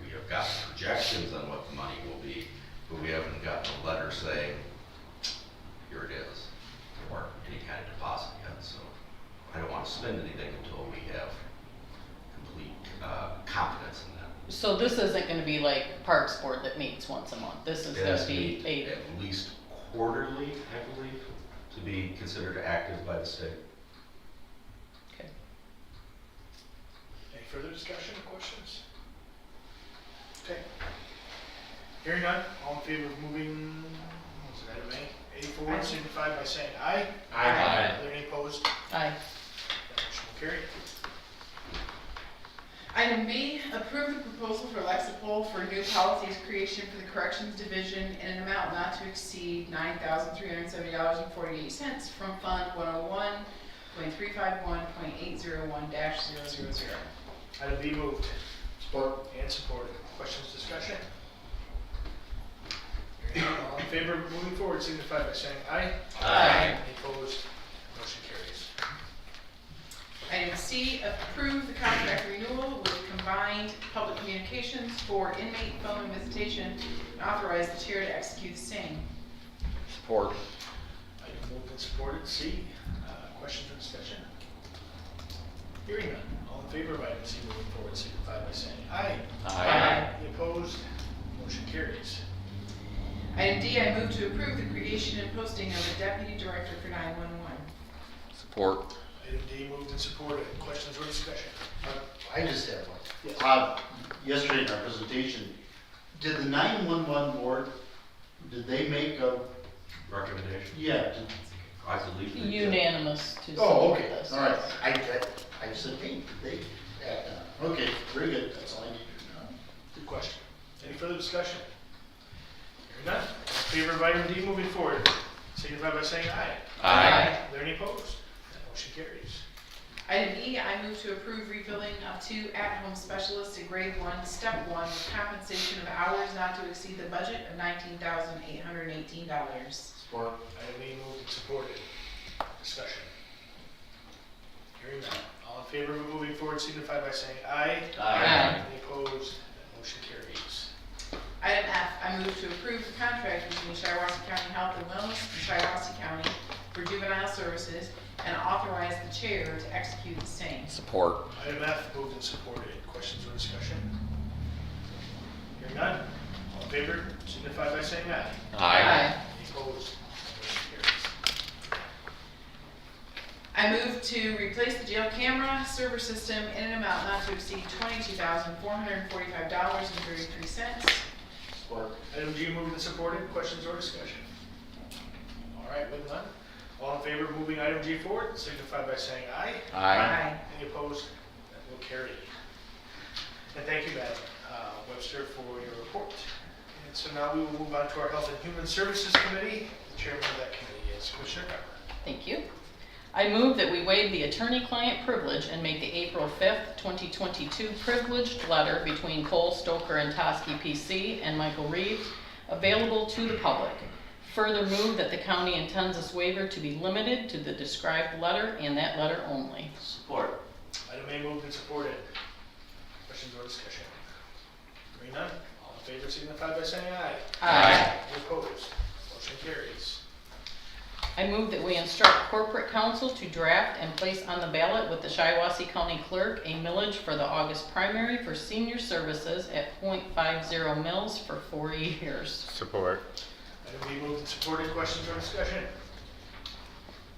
We have gotten projections on what the money will be, but we haven't gotten a letter saying, here it is, or any kind of deposit yet. So I don't want to spend anything until we have complete confidence in that. so this isn't gonna be like Parks Board that meets once a month. This is It gonna has to be be a, at least quarterly, I believe, to be considered active by the state. okay. Any further discussion or questions? Okay. Hearing none, all in favor of moving, what was it, item A forward, signify by saying aye. Aye. Are there any opposed? Aye. That motion will carry. Item B, approve the proposal for Lexipol for new policies creation for the Corrections Division in an amount not to exceed $9,370.48 from Fund 101.351.801-000. Item B moved Support. and supported. Questions, discussion? Hearing none, all in favor of moving forward, signify by saying aye. Aye. Any opposed? Motion carries. Item C, approve the contract renewal with Combined Public Communications for inmate phone visitation and authorize the chair to execute the same. Support. Item moved and supported. C, questions or discussion? Hearing none, all in favor of item C moving forward, signify by saying aye. Aye. Any opposed? Motion carries. Item D, I move to approve the creation and posting of a deputy director for 911. Support. Item D moved and supported. Questions or discussion? I just have one. Yes. Yesterday in our presentation, did the 911 board, did they make a, Recommendation? yeah, I believe they did. Unanimous to oh, support okay, this. all right. I said, hey, did they, okay, very good, that's all I needed to know. Good question. Any further discussion? Hearing none, all in favor of item D moving forward, signify by saying aye. Aye. Are there any opposed? That motion carries. Item E, I move to approve refilling of 2 at-home specialists at grade 1, step 1, with compensation of hours not to exceed the budget of $19,818. Support. Item E moved and supported. Discussion. Hearing none, all in favor of moving forward, signify by saying aye. Aye. Any opposed? That motion carries. Item F, I move to approve the contract between Shiawassee County Health and Wellness and Shiawassee County for juvenile services and authorize the chair to execute the same. Support. Item F moved and supported. Questions or discussion? Hearing none, all in favor, signify by saying aye. Aye. Any opposed? Motion carries. I move to replace the jail camera server system in an amount not to exceed $22,445.33. Support. Item G moved and supported. Questions or discussion? All right, with none, all in favor of moving item G forward, signify by saying aye. Aye. Any opposed? That will carry. And thank you, Madam Webster, for your report. And so now we will move on to our Health and Human Services Committee. The chairman of that committee is Commissioner Garber. Thank you. I move that we waive the attorney-client privilege and make the April 5th, 2022 privileged letter between Cole, Stoker, and Toski PC and Michael Reeves available to the public. Further move that the county intends this waiver to be limited to the described letter and that letter only. Support. Item A moved and supported. Questions or discussion? Hearing none, all in favor signify by saying aye. Aye. Any opposed? Motion carries. I move that we instruct corporate counsel to draft and place on the ballot with the Shiawassee County Clerk a millage for the August primary for senior services at .50 mils for 4 years. Support. Item B moved and supported. Questions or discussion?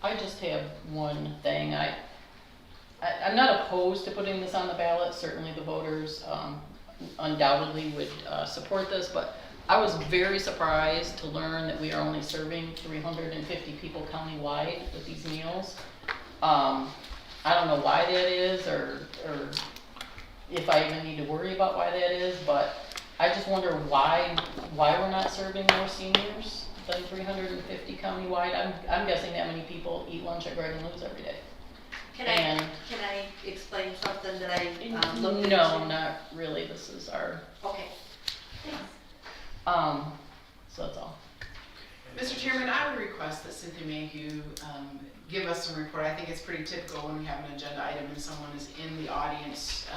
I just have one thing. I'm not opposed to putting this on the ballot. Certainly the voters undoubtedly would support this, but I was very surprised to learn that we are only serving 350 people countywide with these meals. I don't know why that is, or if I even need to worry about why that is, but I just wonder why we're not serving more seniors than 350 countywide. I'm guessing that many people eat lunch at Greg and Lou's every day. Can And- I explain something that I looked into? No, not really, this is our, Okay, thanks. so that's all. Mr. Chairman, I would request that Cynthia Mayhew give us some report. I think it's pretty typical when we have an agenda item and someone is in the audience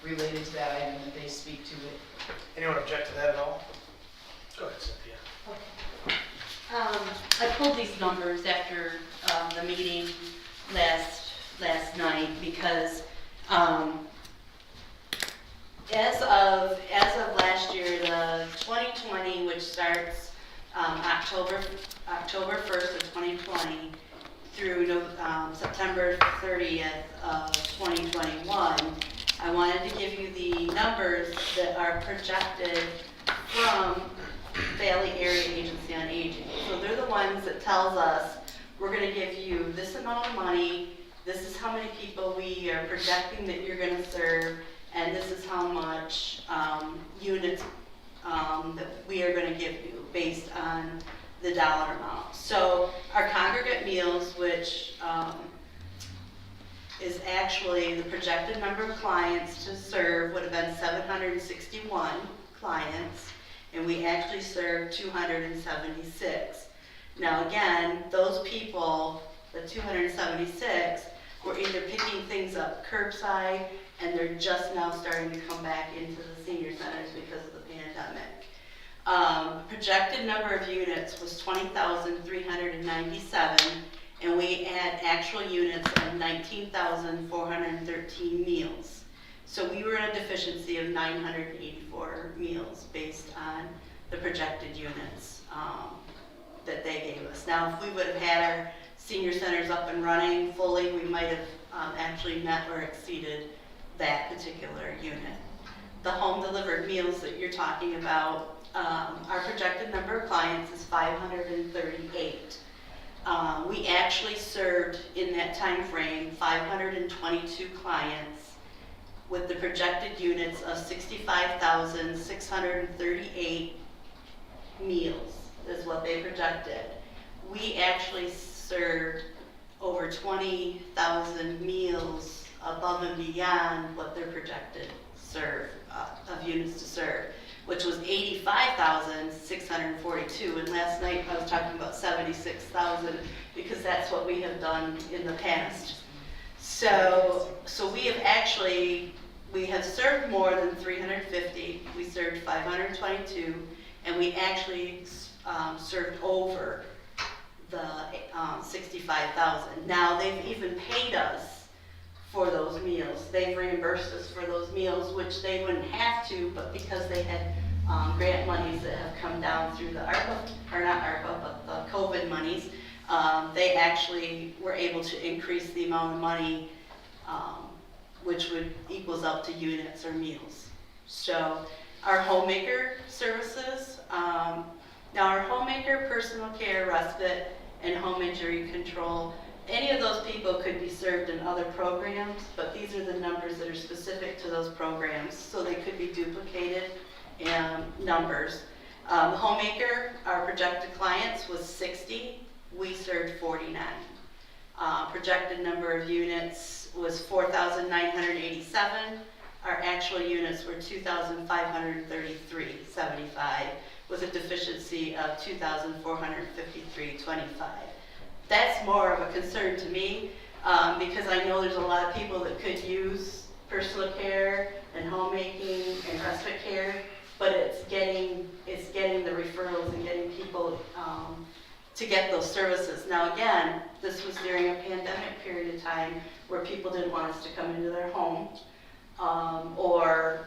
related to that item, that they speak to it. Anyone object to that at all? Go ahead, Cynthia. I pulled these numbers after the meeting last night because as of last year, the 2020, which starts October 1st of 2020 through September 30th of 2021, I wanted to give you the numbers that are projected from Valley Area Agency on Aging. So they're the ones that tells us, we're gonna give you this amount of money, this is how many people we are projecting that you're gonna serve, and this is how much units that we are gonna give you based on the dollar amount. So our congregate meals, which is actually the projected number of clients to serve, would have been 761 clients, and we actually served 276. Now again, those people, the 276, were either picking things up curbside, and they're just now starting to come back into the senior centers because of the pandemic. Projected number of units was 20,397, and we had actual units of 19,413 meals. So we were in a deficiency of 984 meals based on the projected units that they gave us. Now, if we would have had our senior centers up and running fully, we might have actually met or exceeded that particular unit. The home delivered meals that you're talking about, our projected number of clients is 538. We actually served in that time frame 522 clients with the projected units of 65,638 meals is what they projected. We actually served over 20,000 meals above and beyond what they're projected of units to serve, which was 85,642. And last night I was talking about 76,000 because that's what we have done in the past. So we have served more than 350. We served 522, and we actually served over the 65,000. Now they've even paid us for those meals. They've reimbursed us for those meals, which they wouldn't have to, but because they had grant monies that have come down through the ARPA, or not ARPA, but the COVID monies, they actually were able to increase the amount of money, which would equals up to units or meals. So our homemaker services, now our homemaker, personal care, respite, and home injury control, any of those people could be served in other programs, but these are the numbers that are specific to those programs, so they could be duplicated numbers. Homemaker, our projected clients was 60, we served 49. Projected number of units was 4,987, our actual units were 2,533.75, with a deficiency of 2,453.25. That's more of a concern to me because I know there's a lot of people that could use personal care and homemaking and respite care, but it's getting the referrals and getting people to get those services. Now again, this was during a pandemic period of time where people didn't want us to come into their home, or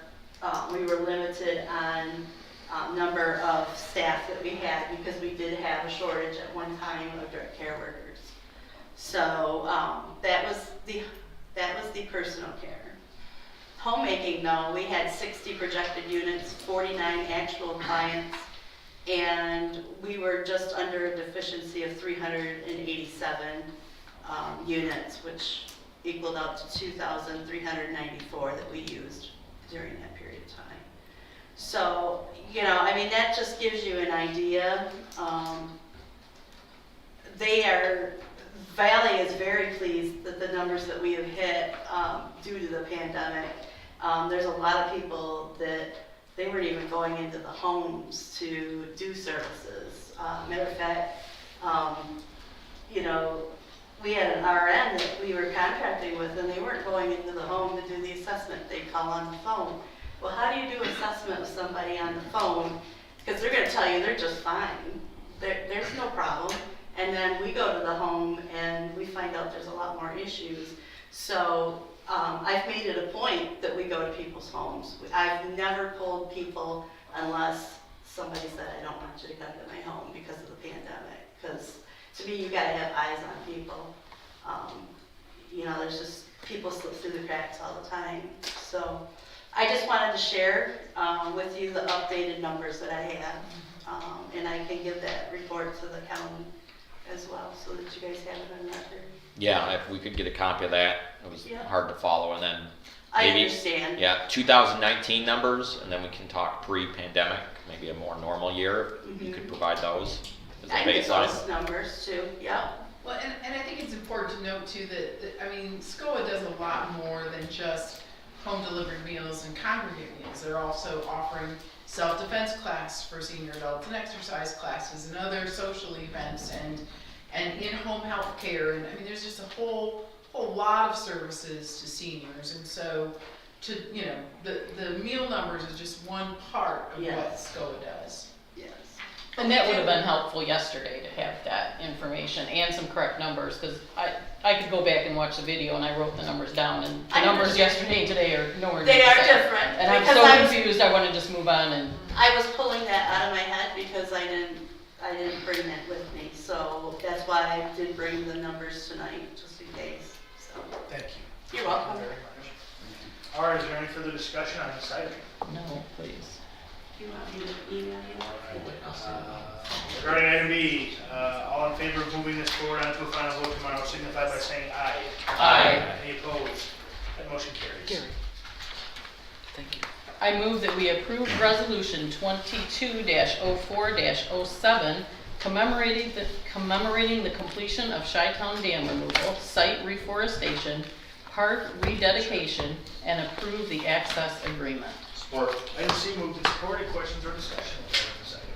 we were limited on number of staff that we had because we did have a shortage at one time of direct care workers. So that was the personal care. Homemaking, though, we had 60 projected units, 49 actual clients, and we were just under a deficiency of 387 units, which equaled out to 2,394 that we used during that period of time. So, you know, I mean, that just gives you an idea. Valley is very pleased that the numbers that we have hit due to the pandemic. There's a lot of people that they weren't even going into the homes to do services. Matter of fact, you know, we had an RN that we were contracting with, and they weren't going into the home to do the assessment. They'd call on the phone. Well, how do you do assessment with somebody on the phone? Because they're going to tell you they're just fine. There's no problem. And then we go to the home and we find out there's a lot more issues. So I've made it a point that we go to people's homes. I've never pulled people unless somebody said, I don't want you to come to my home because of the pandemic. Because to me, you got to have eyes on people. You know, there's just people slip through the cracks all the time. So I just wanted to share with you the updated numbers that I have. And I can give that report to the county as well, so that you guys have it on record. Yeah, if we could get a copy of that, it was hard to follow, and then I maybe, understand. yeah, 2019 numbers, and then we can talk pre-pandemic, maybe a more normal year. You could provide those as a I get baseline. those numbers too, yeah. Well, and I think it's important to note too that I mean, SCOA does a lot more than just home delivered meals and congregate meals. They're also offering self-defense class for senior adults and exercise classes and other social events and in-home health care. And I mean, there's just a whole lot of services to seniors. And so, you know, the meal numbers is just one part of what SCOA does. Yes. And that would have been helpful yesterday to have that information and some correct numbers, because I could go back and watch the video and I wrote the numbers down, and the numbers yesterday and today are nowhere near They the are same. different. And I'm because so confused, I want to just move on and. I was pulling that out of my head because I didn't bring that with me. So that's why I did bring the numbers tonight, just in case. So Thank you. You're welcome. Very much. All right, is there any further discussion on this item? No, please. Do you want me to email you? Regarding item B, all in favor of moving this forward onto a final vote tomorrow signify by saying aye. Aye. Any opposed? That motion carries. Gary. Thank you. I move that we approve resolution 22-04-07 commemorating the completion of Chi-Town Dam removal, site reforestation, park rededication, and approve the access agreement. Support. Item C moved and supported. Questions or discussion regarding this item?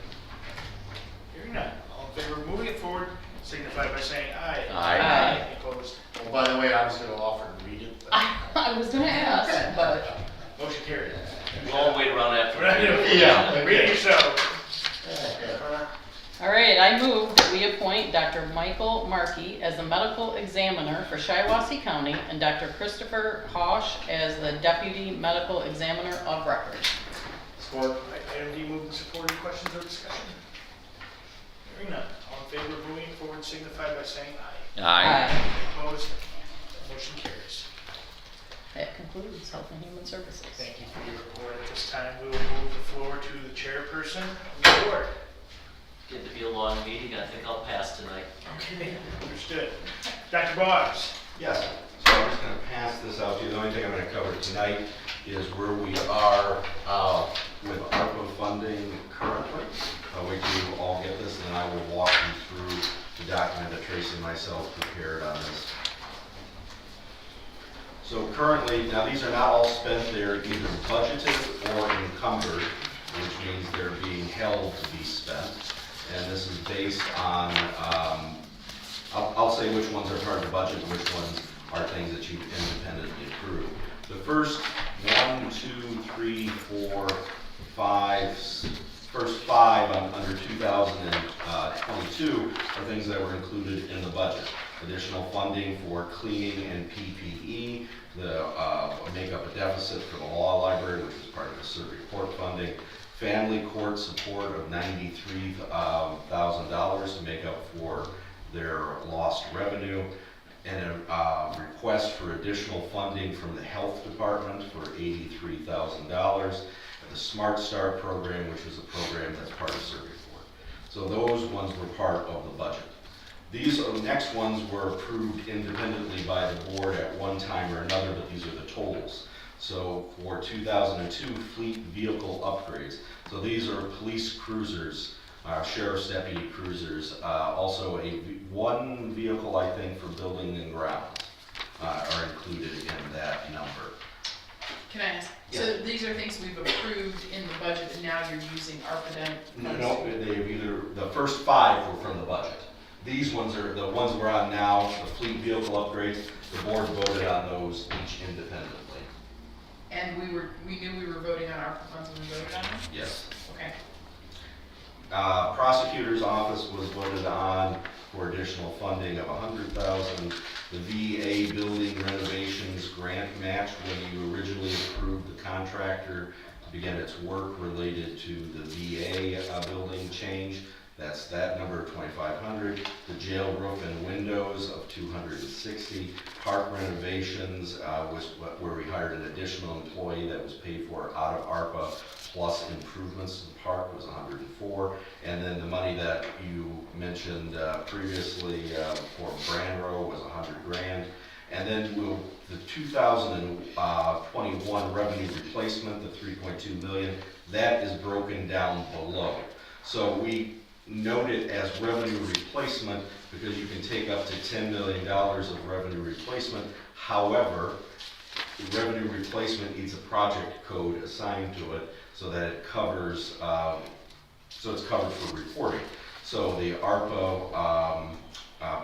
Hearing none. All in favor of moving it forward signify by saying aye. Aye. Any opposed? Well, by the way, I was going to offer to read it. But I was going to ask, but. Motion carried. We'll all wait around after. Yeah. Read it yourself. All right, I move that we appoint Dr. Michael Markey as the medical examiner for Shiawassee County and Dr. Christopher Hosh as the deputy medical examiner of record. Support. Item D moved and supported. Questions or discussion? Hearing none. All in favor of moving it forward signify by saying aye. Aye. Any opposed? Motion carries. That concludes Health and Human Services. Thank you for your report. At this time, we will move the floor to the chairperson of the board. Get to be a long meeting, I think I'll pass tonight. Okay, understood. Dr. Boggs. Yes, so I'm just going to pass this out to you. The only thing I'm going to cover tonight is where we are with ARPA funding currently. We do all get this, and then I will walk you through the document that Tracy and myself prepared on this. So currently, now these are not all spent, they're either budgeted or encumbered, which means they're being held to be spent. And this is based on, I'll say which ones are part of the budget and which ones are things that you independently approve. The first first five under 2022 are things that were included in the budget. Additional funding for cleaning and PPE, make up a deficit for the law library, which is part of the CERT report funding, family court support of $93,000 to make up for their lost revenue, and a request for additional funding from the health department for $83,000, the Smart Start program, which is a program that's part of CERT report. So those ones were part of the budget. These next ones were approved independently by the board at one time or another, but these are the totals. So for 2002, fleet vehicle upgrades. So these are police cruisers, sheriff's deputy cruisers, also one vehicle, I think, for building and grounds are included in that number. Can I ask, so these are things we've approved in the budget and now you're using ARPA funds? No, they've either, the first 5 were from the budget. These ones are, the ones we're on now, the fleet vehicle upgrades, the board voted on those each independently. And we knew we were voting on ARPA funds when we voted on them? Yes. Okay. Prosecutor's office was voted on for additional funding of $100,000. The VA building renovations grant match, when you originally approved the contractor to begin its work related to the VA building change, that's that number of $2,500. The jail roof and windows of $260. Park renovations was where we hired an additional employee that was paid for out of ARPA, plus improvements to the park was $104. And then the money that you mentioned previously for Branro was $100,000. And then the 2021 revenue replacement, the $3.2 million, that is broken down below. So we note it as revenue replacement because you can take up to $10 million of revenue replacement. However, revenue replacement needs a project code assigned to it so that it covers, so it's covered for reporting. So the ARPA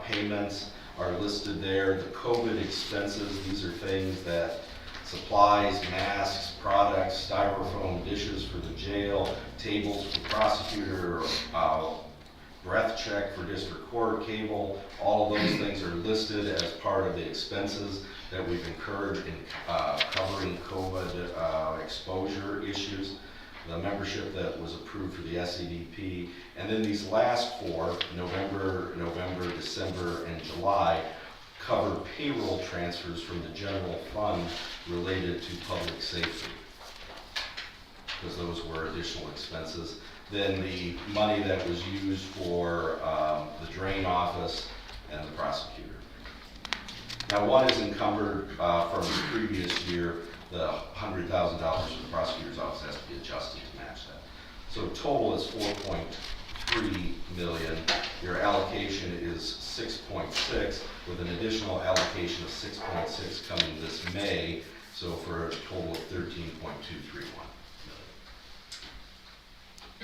payments are listed there. The COVID expenses, these are things that supplies, masks, products, styrofoam dishes for the jail, tables for prosecutor, breath check for district court, cable, all of those things are listed as part of the expenses that we've incurred in covering COVID exposure issues. The membership that was approved for the SEDP, and then these last 4, November, December, and July, cover payroll transfers from the general fund related to public safety, because those were additional expenses. Then the money that was used for the drain office and the prosecutor. Now, one is encumbered from the previous year. The $100,000 for the prosecutor's office has to be adjusted to match that. So total is $4.3 million. Your allocation is 6.6, with an additional allocation of 6.6 coming this May. So for a total of 13.231 million.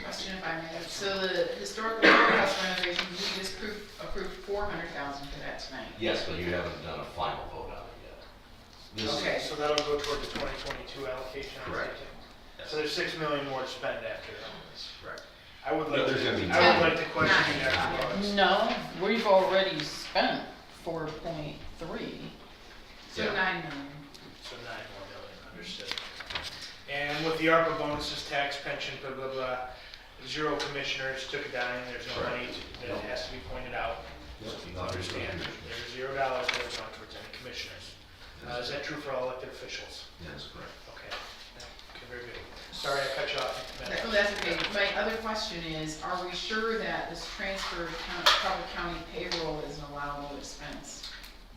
Question if I may. So the historical courthouse renovations, we just approved $400,000 for that tonight. Yes, but you haven't done a final vote on it yet. This Okay, so that'll go toward the 2022 allocation. I'm Correct. thinking. Yes. So there's $6 million more to spend after that. Correct. I would No, like there's gonna be I would 10. like to question you next. No, we've already spent 4.3. So Yeah. 9 million. So $9 more million, understood. And with the ARPA bonuses, tax, pension, blah, blah, blah, 0 commissioners took a dime, there's no Correct. money that has to be pointed out. So Yep, people nothing for understand, commissioners. there's $0 that is not towards any commissioners. Is that true for all elected officials? Yes, correct. Okay, okay, very good. Sorry, I cut you off. Oh, that's okay. My other question is, are we sure that this transfer of Crawford County payroll is an allowable expense?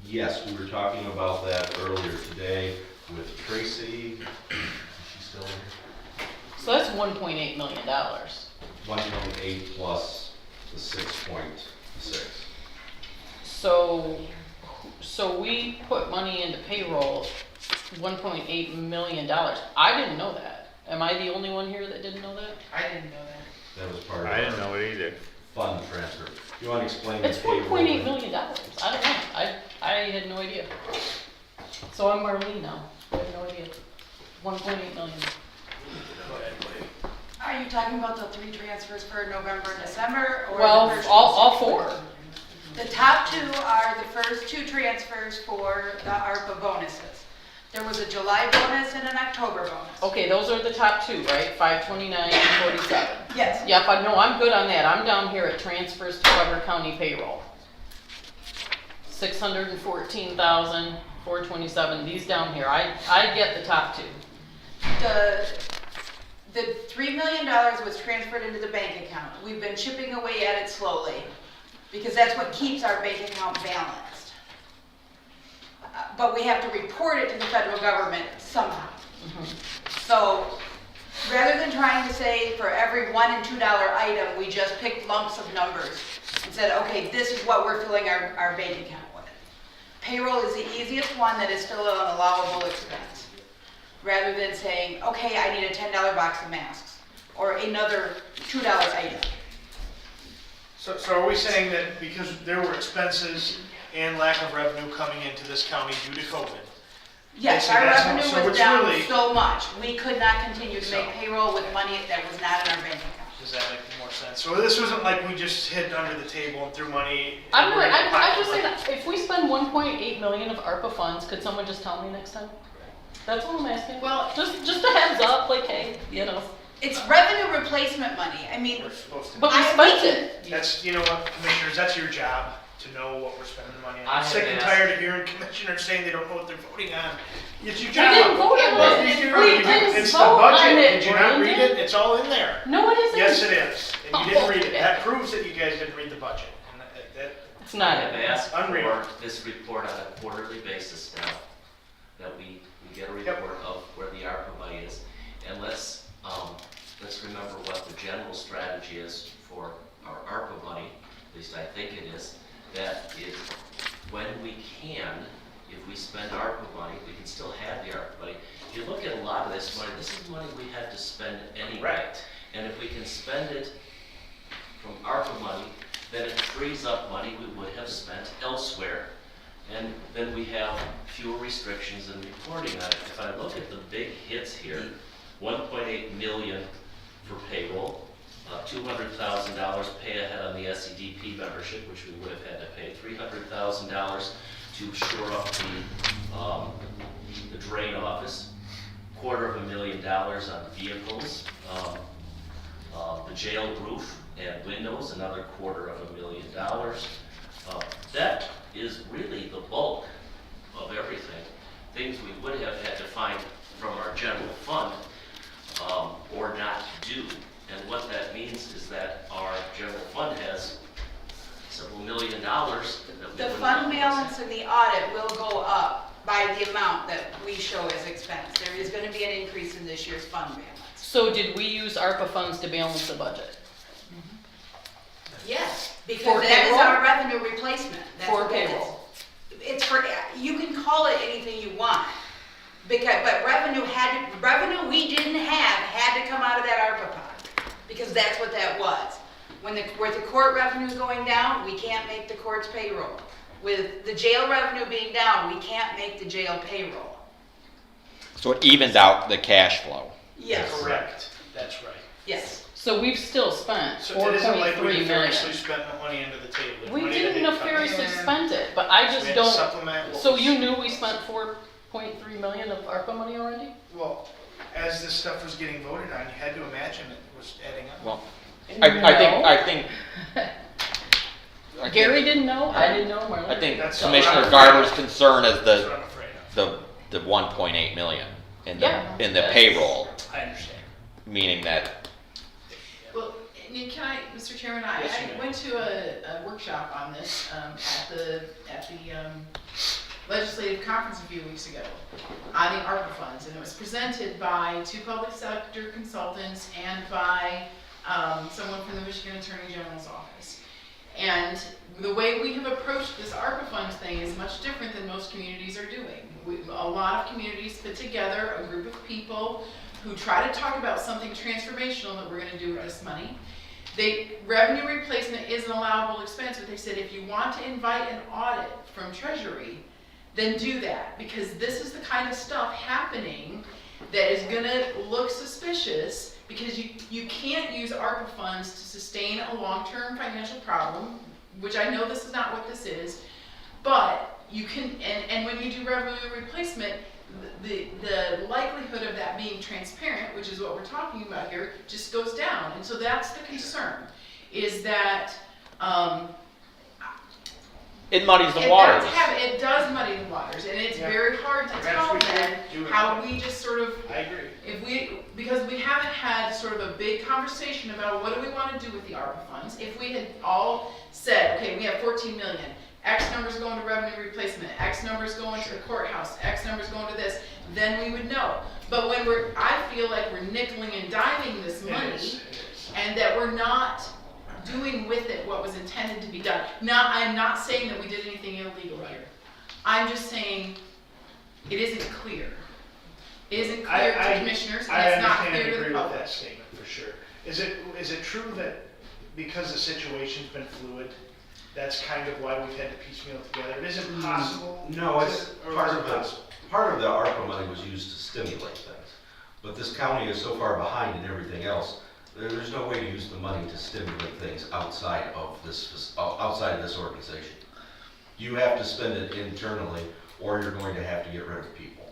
Yes, we were talking about that earlier today with Tracy. Is she still in here? So that's $1.8 million. 1.8 plus the 6.6. So we put money into payroll, $1.8 million. I didn't know that. Am I the only one here that didn't know that? I didn't know that. That was part of I didn't our know it either. fund transfer. You want to explain the It's payroll? $1.8 million. I don't know. I had no idea. So I'm Marlene now. I have no idea. 1.8 million. Are you talking about the 3 transfers for November and December, or Well, the first all 4. The top 2 are the first 2 transfers for the ARPA bonuses. There was a July bonus and an October bonus. Okay, those are the top 2, right? 529 and 47. Yes. Yep, I know, I'm good on that. I'm down here at transfers to Crawford County payroll. 614,427, these down here. I get the top 2. The $3 million was transferred into the bank account. We've been chipping away at it slowly. because that's what keeps our bank account balanced. But we have to report it to the federal government somehow. So rather than trying to say for every $1 and $2 item, we just picked lumps of numbers and said, okay, this is what we're filling our bank account with. Payroll is the easiest one that is still an allowable expense. Rather than saying, okay, I need a $10 box of masks or another $2 item. So are we saying that because there were expenses and lack of revenue coming into this county due to COVID? Yes, basically our that's revenue so was it's down really- so much. We could not continue to So- make payroll with money that was not in our bank account. Does that make more sense? So this wasn't like we just hid under the table and threw money. I'm and we're not, in the I'm just saying pocket. that if we spend 1.8 million of ARPA funds, could someone just tell me next time? That's all I'm asking. Well- just a heads up, like, hey, you know. It's revenue replacement money. I mean, We're supposed to. But we I- spent we it. That's, you know what, commissioners, that's your job to know what we're spending the money on. I I'm sick have and asked- tired of hearing commissioners saying they don't know what they're voting on. It's your We job. didn't vote on What it. you do, We you do. didn't It's the vote on budget. it, Did you not read Brandon. it? It's all in there. No, it isn't. Yes, it is. And you didn't read it. Okay. That proves that you guys didn't read the budget. And that, It's I not have it. asked Unreal. for this report on a quarterly basis now, that we get a report of where the ARPA money is. And let's remember what the general strategy is for our ARPA money, at least I think it is, that is when we can, if we spend ARPA money, we can still have the ARPA money. If you look at a lot of this money, this is money we had to spend anyway. Correct. And if we can spend it from ARPA money, then it frees up money we would have spent elsewhere. And then we have fewer restrictions in reporting on it. If I look at the big hits here, 1.8 million for payroll, $200,000 pay ahead on the SEDP membership, which we would have had to pay, $300,000 to shore up the drain office, $250,000 on vehicles, the jail roof and windows, another $250,000. That is really the bulk of everything. Things we would have had to find from our general fund or not do. And what that means is that our general fund has several $1 million that we the wouldn't fund have balance in the audit will go up by the amount that we show as expense. There is going to be an increase in this year's fund balance. So did we use ARPA funds to balance the budget? Yes, For because that is payroll? our revenue replacement. That's For what that is. payroll? It's for, you can call it anything you want. Because, but revenue we didn't have had to come out of that ARPA fund. Because that's what that was. With the court revenue going down, we can't make the court's payroll. With the jail revenue being down, we can't make the jail payroll. So it evens out the cash flow. Yes, Correct. That's right. yes. So we've still spent So it isn't like 4.3 we million. nefariously spent money under the table. We Money that didn't come nefariously in. spend it, but I We just had to don't. supplement what So was- you knew we spent 4.3 million of ARPA money already? Well, as this stuff was getting voted on, you had to imagine it was adding up. Well, No. I think Gary didn't know, I didn't know, Marlene. I think That's Commissioner what I'm Garber's concern is That's what I'm afraid of. the 1.8 million in Yeah. the That's- payroll, I understand. meaning that Well, and can I, Mr. Chairman, Yes, you I may. went to a workshop on this at the legislative conference a few weeks ago on the ARPA funds, and it was presented by 2 public sector consultants and by someone from the Michigan Attorney General's office. And the way we have approached this ARPA funds thing is much different than most communities are doing. A lot of communities put together a group of people who try to talk about something transformational that we're gonna do with this money. Revenue replacement is an allowable expense, but they said if you want to invite an audit from Treasury, then do that, because this is the kind of stuff happening that is gonna look suspicious, because you can't use ARPA funds to sustain a long-term financial problem, which I know this is not what this is, but you can, and when you do revenue replacement, the likelihood of that being transparent, which is what we're talking about here, just goes down. And so that's the concern, is that it muddies the it waters. does muddy the waters, and it's very hard to Perhaps tell we then. should do it. How we just sort of, I agree. because we haven't had sort of a big conversation about what do we want to do with the ARPA funds. If we had all said, okay, we have 14 million, X number's going to revenue replacement, X number's going to the courthouse, X number's going to this, then we would know. But when I feel like we're nickeling and diming this money, It is. and that we're not doing with it what was intended to be done. Now, I'm not saying that we did anything illegal here. I'm just saying it isn't clear. It isn't clear to commissioners, and it's not clear to the I understand and agree with public. that statement, for sure. Is it true that because the situation's been fluid, that's kind of why we've had to piecemeal together? Is it possible? No, it's or part is of it the, possible? part of the ARPA money was used to stimulate things. But this county is so far behind in everything else, there's no way to use the money to stimulate things outside of this organization. You have to spend it internally, or you're going to have to get rid of people.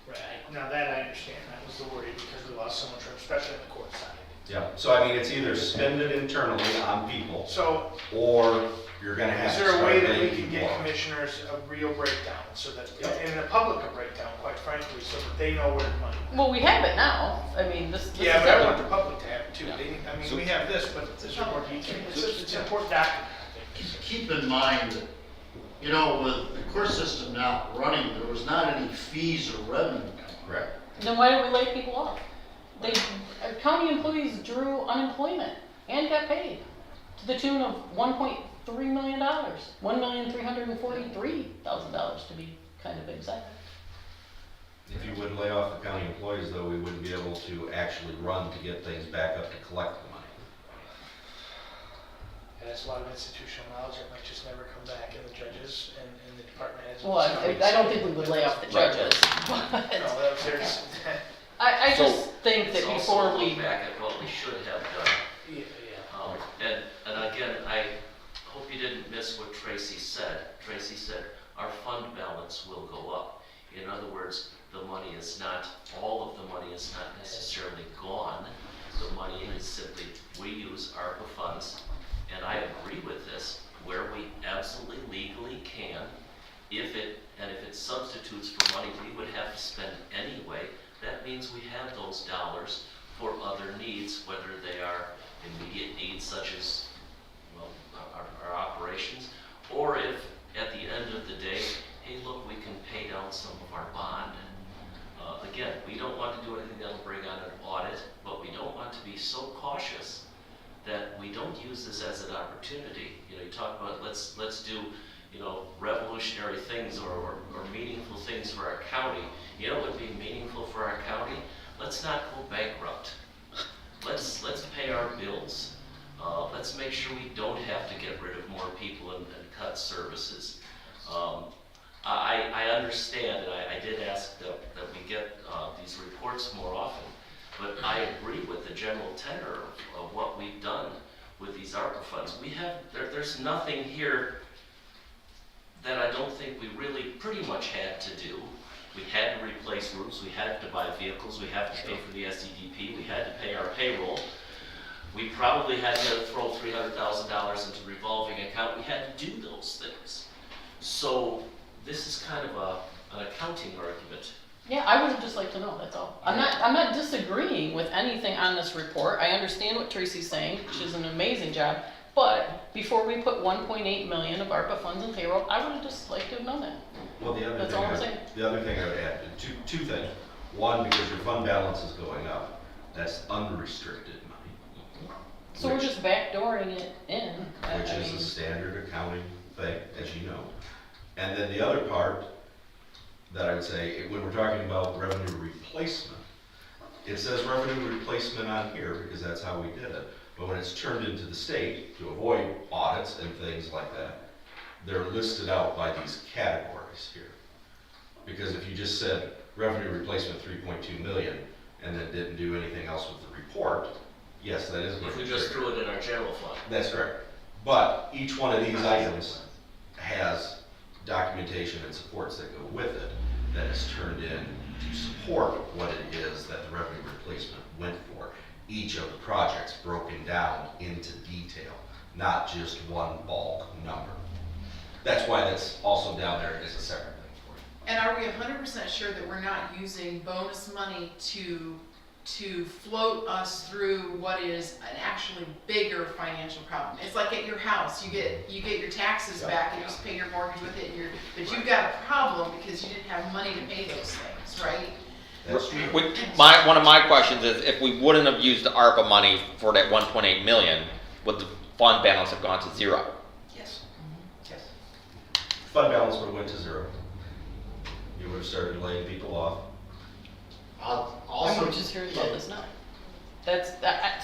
Right, now that I understand, that was the worry, because we lost so much, especially on the court side. Yeah, so I mean, it's either spend it internally on people, So, or you're gonna have is to there a start way that we paying can get people. commissioners a real breakdown, so that, Yep. and the public a breakdown, quite frankly, so that they know where the money is? Well, we have it now. I mean, this is Yeah, but I it. want the public to have it too. We have this, but this is more detailed. It's an important document, I think. Keep in mind that, you know, with the court system not running, there was not any fees or revenue coming. Correct. Then why did we lay people off? County employees drew unemployment and got paid to the tune of $1.3 million, $1,343,000 to be kind of exact. If you would lay off the county employees, though, we wouldn't be able to actually run to get things back up to collect the money. And that's a lot of institutional knowledge that might just never come back, and the judges and the department heads. Well, I don't think we would lay off the judges, but No, there's, I So, just think that It's also before a we, look back at what we should have done. yeah. And again, I hope you didn't miss what Tracy said. Tracy said, our fund balance will go up. In other words, the money is not, all of the money is not necessarily gone. The money is simply, we use ARPA funds, and I agree with this, where we absolutely legally can. If it substitutes for money we would have to spend anyway, that means we have those dollars for other needs, whether they are immediate needs such as, well, our operations, or if at the end of the day, hey, look, we can pay down some of our bond. Again, we don't want to do anything that'll bring on an audit, but we don't want to be so cautious that we don't use this as an opportunity. You know, you talk about let's do, you know, revolutionary things or meaningful things for our county. You know what would be meaningful for our county? Let's not go bankrupt. Let's pay our bills. Let's make sure we don't have to get rid of more people and cut services. I understand, and I did ask that we get these reports more often, but I agree with the general tenor of what we've done with these ARPA funds. We have, there's nothing here that I don't think we really pretty much had to do. We had to replace roofs, we had to buy vehicles, we had to pay for the SEDP, we had to pay our payroll. We probably had to throw $300,000 into revolving account. We had to do those things. So this is kind of an accounting argument. yeah, I would just like to know, that's all. I'm not disagreeing with anything on this report. I understand what Tracy's saying, she does an amazing job. But before we put 1.8 million of ARPA funds in payroll, I would have just liked to have known that. Well, the other That's thing, all I'm saying. the other thing I would add, two things. One, because your fund balance is going up, that's unrestricted money. So we're just backdooring it in. Which is a standard accounting thing, as you know. And then the other part that I would say, when we're talking about revenue replacement, it says revenue replacement on here because that's how we did it. But when it's turned into the state to avoid audits and things like that, they're listed out by these categories here. Because if you just said revenue replacement 3.2 million and then didn't do anything else with the report, yes, that is going If to we be just triggered. threw it in our general fund. That's correct. But each one of these items has documentation and supports that go with it that is turned in to support what it is that the revenue replacement went for. Each of the projects broken down into detail, not just one bulk number. That's why that's also down there as a separate thing for you. And are we 100% sure that we're not using bonus money to float us through what is an actually bigger financial problem? It's like at your house, you get your taxes back and you just pay your mortgage with it, but you've got a problem because you didn't have money to pay those things, right? That's true. One of my questions is, if we wouldn't have used the ARPA money for that 1.8 million, would the fund balance have gone to zero? Yes. Yes. Fund balance would have went to zero. You would have started laying people off. And we're just hearing about this now.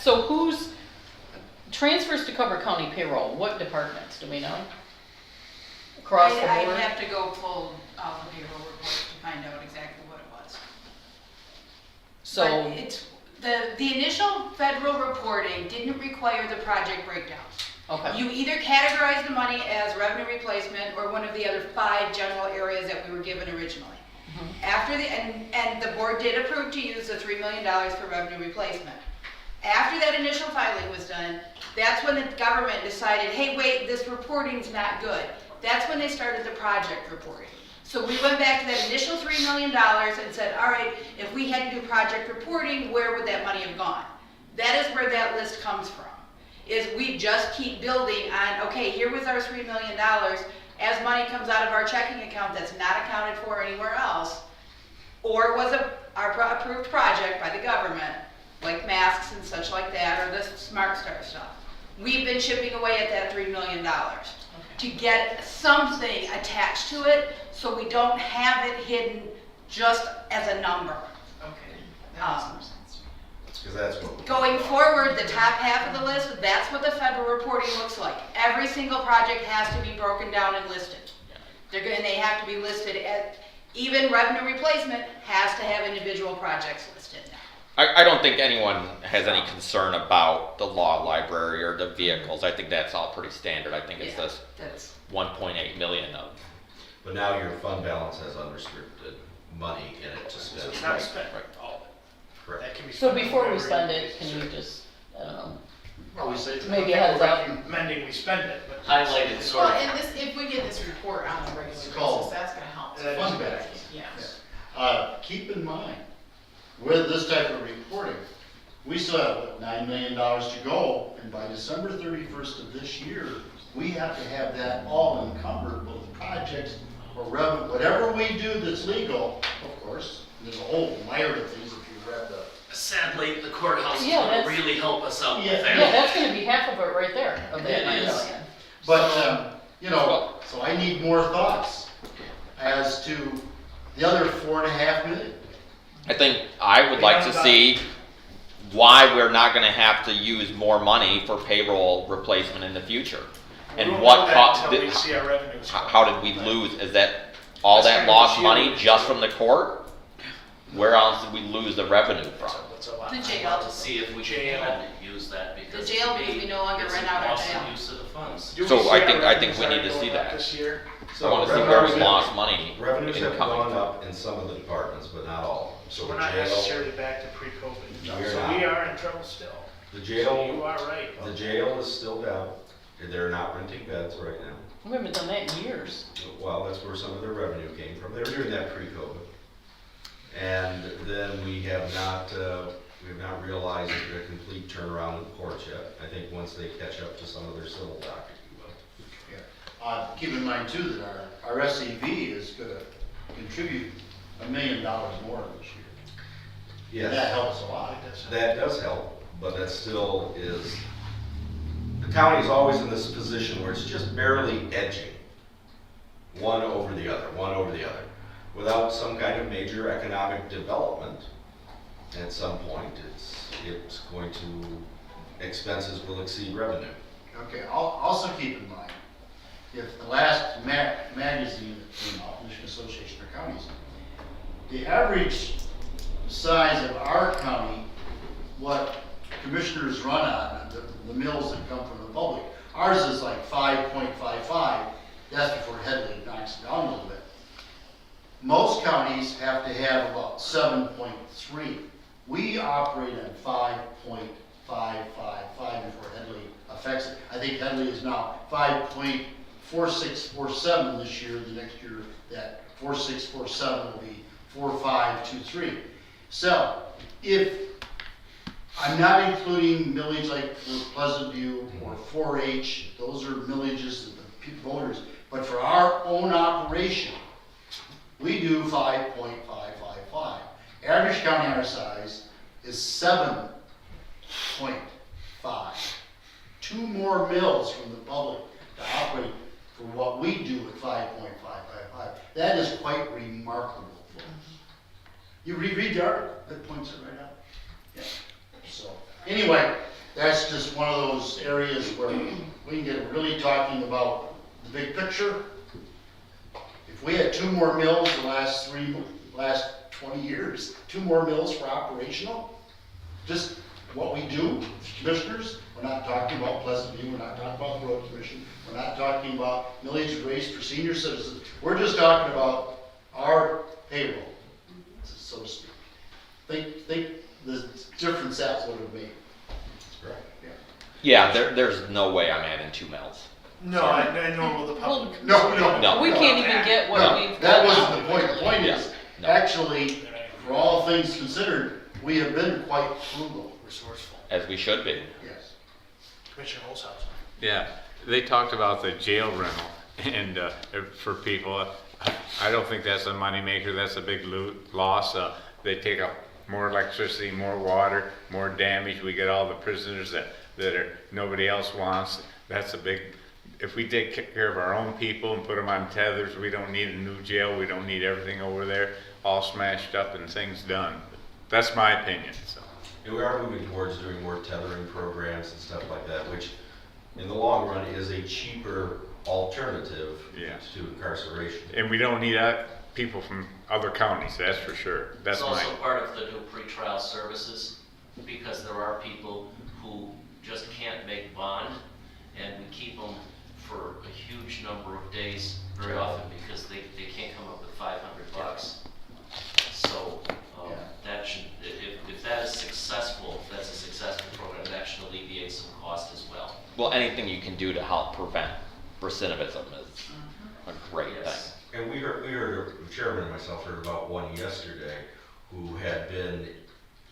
So who's, transfers to cover county payroll, what departments, do we know? Across the board? I'd have to go pull out the payroll reports to find out exactly what it was. So, But it's, the initial federal reporting didn't require the project breakdown. okay, You either categorize the money as revenue replacement or one of the other 5 general areas that we were given originally. After and the board did approve to use the $3 million for revenue replacement. After that initial filing was done, that's when the government decided, hey, wait, this reporting's not good. That's when they started the project reporting. So we went back to that initial $3 million and said, all right, if we had to do project reporting, where would that money have gone? That is where that list comes from, is we just keep building on, okay, here was our $3 million. As money comes out of our checking account that's not accounted for anywhere else, or was our approved project by the government, like masks and such like that, or the Smart Start stuff. We've been chipping away at that $3 million to get something attached to it, so we don't have it hidden just as a number. Okay, that makes more sense. Because that's what. Going forward, the top half of the list, that's what the federal reporting looks like. Every single project has to be broken down and listed. They have to be listed at, even revenue replacement has to have individual projects listed now. I don't think anyone has any concern about the law library or the vehicles. I think that's all pretty standard. I think it's Yeah, this that's 1.8 million of. But now your fund balance has unrestricted money in it to spend. It's not spent, all of it. Correct. That can be so spent before we wherever spend it it, can you just, I don't know, Well, we say. maybe a heads up? recommending we spend it, but. Highlighted sort Well, of. and if we get this report on a regular It's basis, called that's gonna help. fund balance. Yeah. Keep in mind, with this type of reporting, we still have, what, $9 million to go, and by December 31st of this year, we have to have that all encumbered, both projects or revenue, whatever we do that's legal, of course, there's a whole layer of things if you read the. Sadly, the courthouse is Yeah, gonna that's- really help us out with Yeah. that. Yeah, that's gonna be half of it right there, of that It 9 is. million. But, so I need more thoughts as to the other 4.5 million. I think I would like to see why we're not gonna have to use more money for payroll replacement in the future. We And won't what know that cost, until we see our revenues. how did we lose? Is that all That's that kind of lost the money shield. just from the court? Where else did we lose the revenue from? That's a lot. The I'd jail. love to see if we can use that because. The jail, to me, because we no longer it's rent an out our awesome jail. use of the funds. Do we So see I our think revenues we need to already see going up that. This year? I wanna see where we revenues- lost money. Revenues have incoming gone from. up in some of the departments, but not all. So the we're not jail- necessarily back to pre-COVID. No, we're So not. we are in trouble still. The So jail, you are right. the jail is still down. They're not renting beds right now. We haven't done that in years. Well, that's where some of their revenue came from. They were doing that pre-COVID. And then we have not realized a complete turnaround in the courts yet. I think once they catch up to some of their civil docket, we will. Keep in mind too that our SEV is gonna contribute $1 million more this year. Yes. That helps a lot. That does help, but that still is, the county is always in this position where it's just barely edging one over the other, without some kind of major economic development. At some point, it's going to, expenses will exceed revenue. Okay, also keep in mind, if the last magazine that came out, Michigan Association of Counties, the average size of our county, what commissioners run on, the mills that come from the public, ours is like 5.55. That's before Headley knocks it down a little bit. Most counties have to have about 7.3. We operate on 5.555 before Headley affects it. I think Headley is now 5.4647 this year, the next year that 4647 will be 4523. So if I'm not including millage like for Pleasant View or 4-H, those are millages of the voters, but for our own operation, we do 5.555. Average county our size is 7.5. 2 more mills from the public to operate for what we do at 5.555. That is quite remarkable. You read the article, that points it right out. Yeah. So, anyway, that's just one of those areas where we can get really talking about the big picture. If we had 2 more mills the last 20 years, 2 more mills for operational, just what we do, commissioners, we're not talking about Pleasant View, we're not talking about the road commission, we're not talking about millage raised for senior citizens, we're just talking about our payroll, so to speak. Think the difference that would have made. Right. Yeah, there's no way I'm adding 2 mills. No, I know the public. No. We can't even get what No, we've. that wasn't the point. The point Yeah. is, No. actually, for all things considered, we have been quite frugal. Resourceful. As we should be. Yes. Commissioner Holzhausen. Yeah, they talked about the jail rental and for people. I don't think that's a moneymaker. That's a big loss. They take up more electricity, more water, more damage. We get all the prisoners that nobody else wants. That's a big. If we take care of our own people and put them on tethers, we don't need a new jail. We don't need everything over there all smashed up and things done. That's my opinion. So. And we are moving towards doing more tethering programs and stuff like that, which in the long run is a cheaper alternative to incarceration. And we don't need people from other counties, that's for sure. That's It's also part of the new pretrial services, because there are people who just can't make bond, and we keep them for a huge number of days very often because they can't come up with $500. So that should, if that is successful, if that's a successful program, that should alleviate some cost as well. Well, anything you can do to help prevent recidivism is a great thing. And we heard, the chairman and myself heard about one yesterday who had been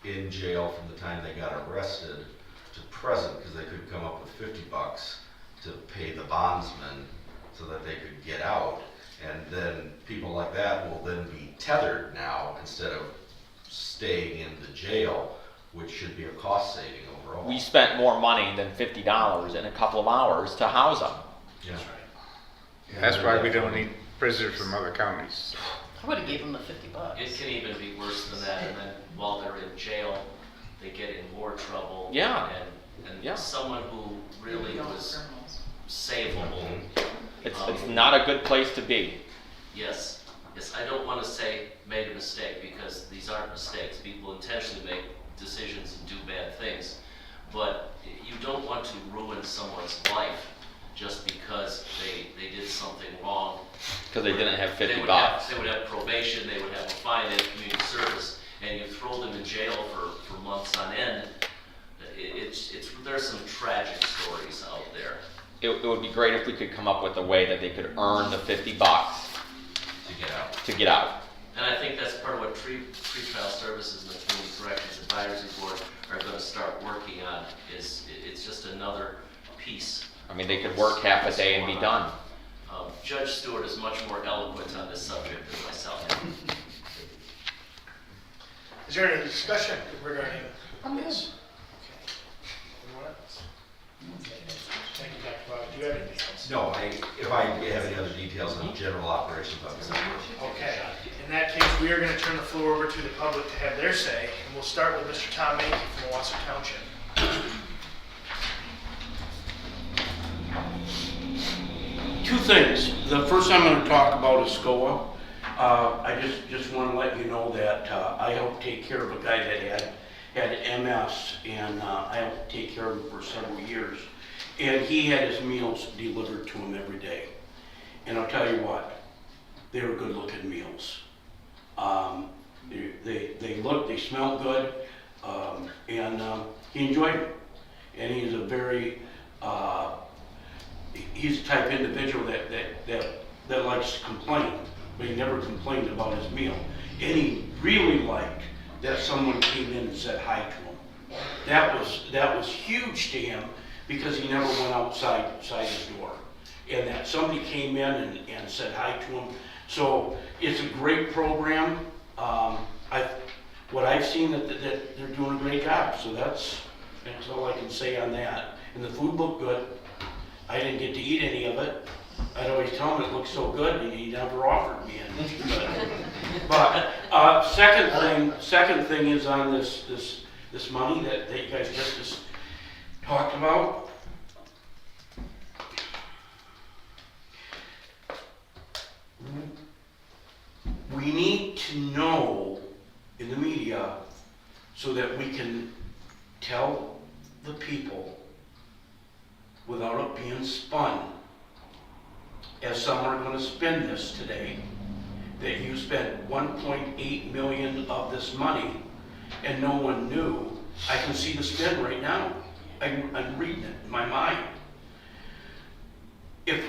in jail from the time they got arrested to present because they couldn't come up with $50 to pay the bondsman so that they could get out. And then people like that will then be tethered now instead of staying in the jail, which should be a cost saving overall. We spent more money than $50 in a couple of hours to house them. Yeah. That's why we don't need prisoners from other counties. I would have gave them the $50. It can even be worse than that, and then while they're in jail, they get in more trouble. Yeah. And someone who really was savable. It's not a good place to be. Yes, I don't want to say made a mistake, because these aren't mistakes. People intentionally make decisions and do bad things. But you don't want to ruin someone's life just because they did something wrong. Because they didn't have $50. They would have probation, they would have a fine, they have community service, and you throw them in jail for months on end. There's some tragic stories out there. It would be great if we could come up with a way that they could earn the $50 to get out. And I think that's part of what pretrial services and the Community Corrections Advisory Board are going to start working on. It's just another piece. I mean, they could work half a day and be done. Judge Stewart is much more eloquent on this subject than myself. Is there any discussion regarding this? Thank you, Dr. Bob. Do you have anything else? No, if I have any other details on general operations, I'll be Okay. In that case, we are going to turn the floor over to the public to have their say, and we'll start with Mr. Tom Mankey from Owasso Township. Two things. The first I'm going to talk about is SCOA. I just want to let you know that I helped take care of a guy that had MS, and I helped take care of him for several years. And he had his meals delivered to him every day. And I'll tell you what, they were good looking meals. They looked, they smelled good, and he enjoyed it. And he's a very, he's the type of individual that likes to complain, but he never complained about his meal. And he really liked that someone came in and said hi to him. That was huge to him because he never went outside his door. And that somebody came in and said hi to him. So it's a great program. What I've seen that they're doing a great job. So that's all I can say on that. And the food looked good. I didn't get to eat any of it. I'd always tell him it looked so good, and he never offered me any. But second thing is on this money that you guys just talked about. We need to know in the media so that we can tell the people without it being spun, as some are going to spend this today, that you spent 1.8 million of this money and no one knew. I can see the spin right now. I'm reading it in my mind. If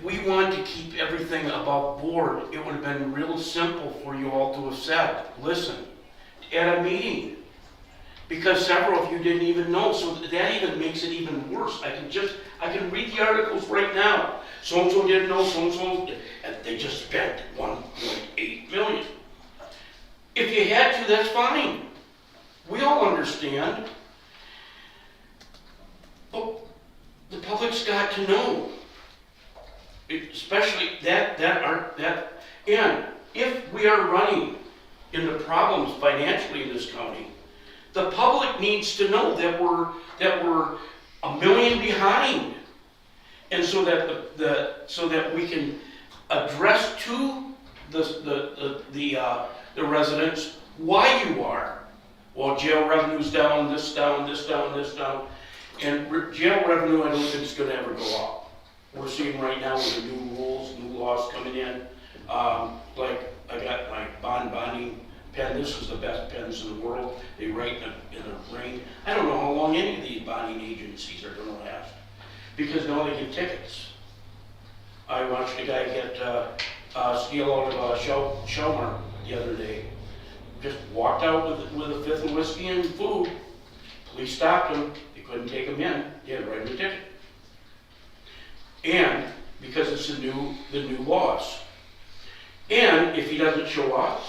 we wanted to keep everything above board, it would have been real simple for you all to have said, listen, at a meeting, because several of you didn't even know, so that even makes it even worse. I can read the articles right now. So-and-so didn't know, so-and-so, and they just spent 1.8 million. If you had to, that's fine. We all understand. But the public's got to know. Especially that, and if we are running into problems financially in this county, the public needs to know that we're $1 million behind, and so that we can address to the residents why you are. Well, jail revenue's down, this down, this down, this down, and jail revenue I don't think is going to ever go up. We're seeing right now with the new rules, new laws coming in. Like I got my bonding pen. This is the best pens in the world. They write in the rain. I don't know how long any of these bonding agencies are going to last because now they give tickets. I watched a guy get steal out of a Showmark the other day. Just walked out with a fifth of whiskey and food. Police stopped him. They couldn't take him in. They had to write him a ticket. And because it's the new laws. And if he doesn't show up,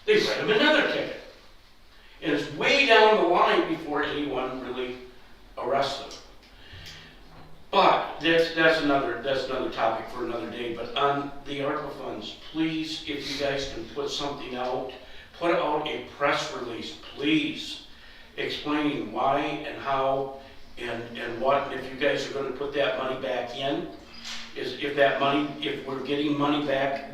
they write him another ticket. And it's way down the line before anyone really arrests them. But that's another topic for another day. But on the ARPA funds, please, if you guys can put something out, put out a press release, please, explaining why and how and what. If you guys are going to put that money back in, if we're getting money back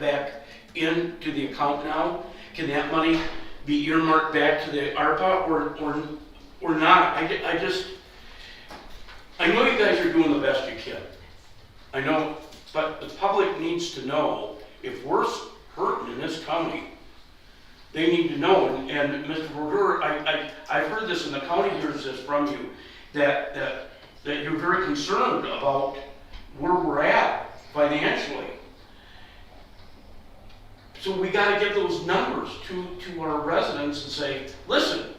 into the account now, can that money be earmarked back to the ARPA or not? I know you guys are doing the best you can. I know, but the public needs to know if we're hurting in this county, they need to know. And Mr. Brodeur, I've heard this, and the county hears this from you, that you're very concerned about where we're at financially. So we got to give those numbers to our residents and say, listen,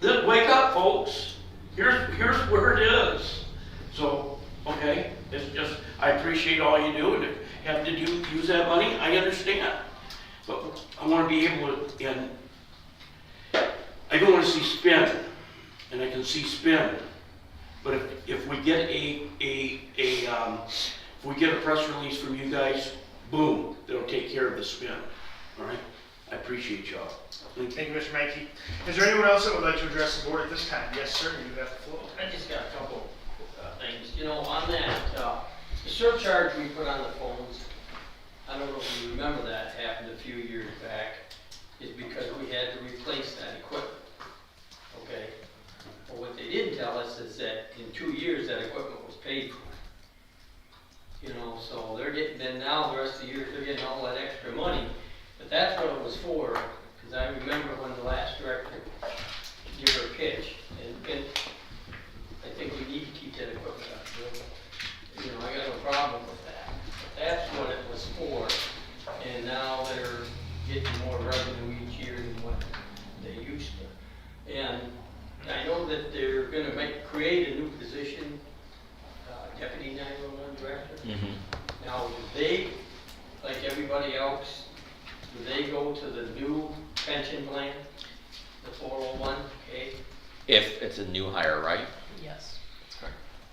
wake up, folks. Here's where it is. So, okay, it's just, I appreciate all you do, and if you have to use that money, I understand. But I want to be able to, and I don't want to see spin, and I can see spin. But if we get if we get a press release from you guys, boom, that'll take care of the spin. All right? I appreciate y'all. Thank you, Mr. Mankey. Is there anyone else that would like to address the board at this time? Yes, sir, you have the floor. I just got a couple things. You know, on that, the surcharge we put on the phones, I don't know if you remember that, happened a few years back, is because we had to replace that equipment. Okay? Well, what they didn't tell us is that in 2 years that equipment was paid for. You know, so they're getting, then now the rest of the year they're getting all that extra money. But that's what it was for, because I remember when the last director gave her pitch, and I think we need to keep that equipment up. You know, I got no problem with that. But that's what it was getting more revenue each year than what they used to. And I know that they're gonna create a new position, deputy 911 director. Now, do they, like everybody else, do they go to the new pension plan, the 401k? If it's a new hire, right? Yes.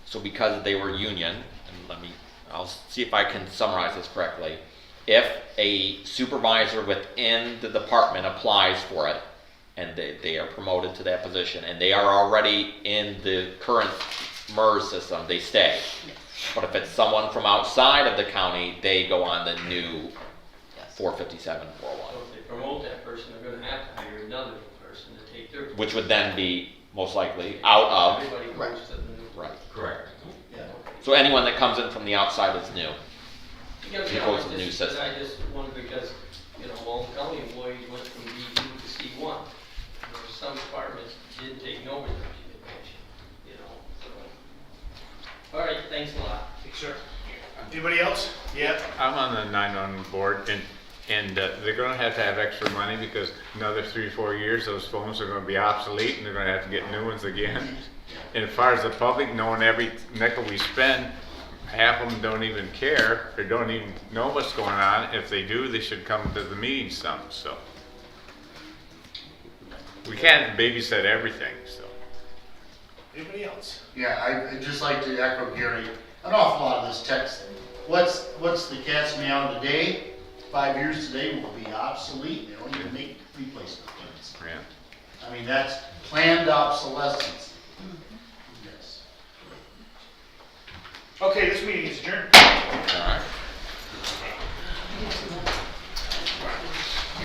So because they were union, and I'll see if I can summarize this correctly. If a supervisor within the department applies for it, and they are promoted to that position, and they are already in the current MERS system, they stay. Yes. But if it's someone from outside of the county, they go on the new Yes. 457, 401. So if they promote that person, they're gonna have to hire another person to take their. Which would then be most likely out of. Everybody goes to the new. Right. Correct. Yeah, okay. So anyone that comes in from the outside is new. You gotta be It goes honest, to the new this- system. I just wonder because, you know, all the county employees went from D2 to C1. There's some departments didn't take nobody to the pension, you know, so. All right, thanks a lot. Yes, sir. Anybody else? Yeah. I'm on the 911 board, and they're gonna have to have extra money because another 3-4 years, those phones are gonna be obsolete, and they're gonna have to get new ones again. And as far as the public, knowing every nickel we spend, half of them don't even care, or don't even know what's going on. If they do, they should come to the meeting some, so. We can't babysit everything, so. Anybody else? Yeah, I'd just like to echo Gary, an awful lot of this text. What's the cat's meow today? 5 years today will be obsolete, they don't even make replacement plans. Yeah. I mean, that's planned obsolescence. Yes. Okay, this meeting is adjourned.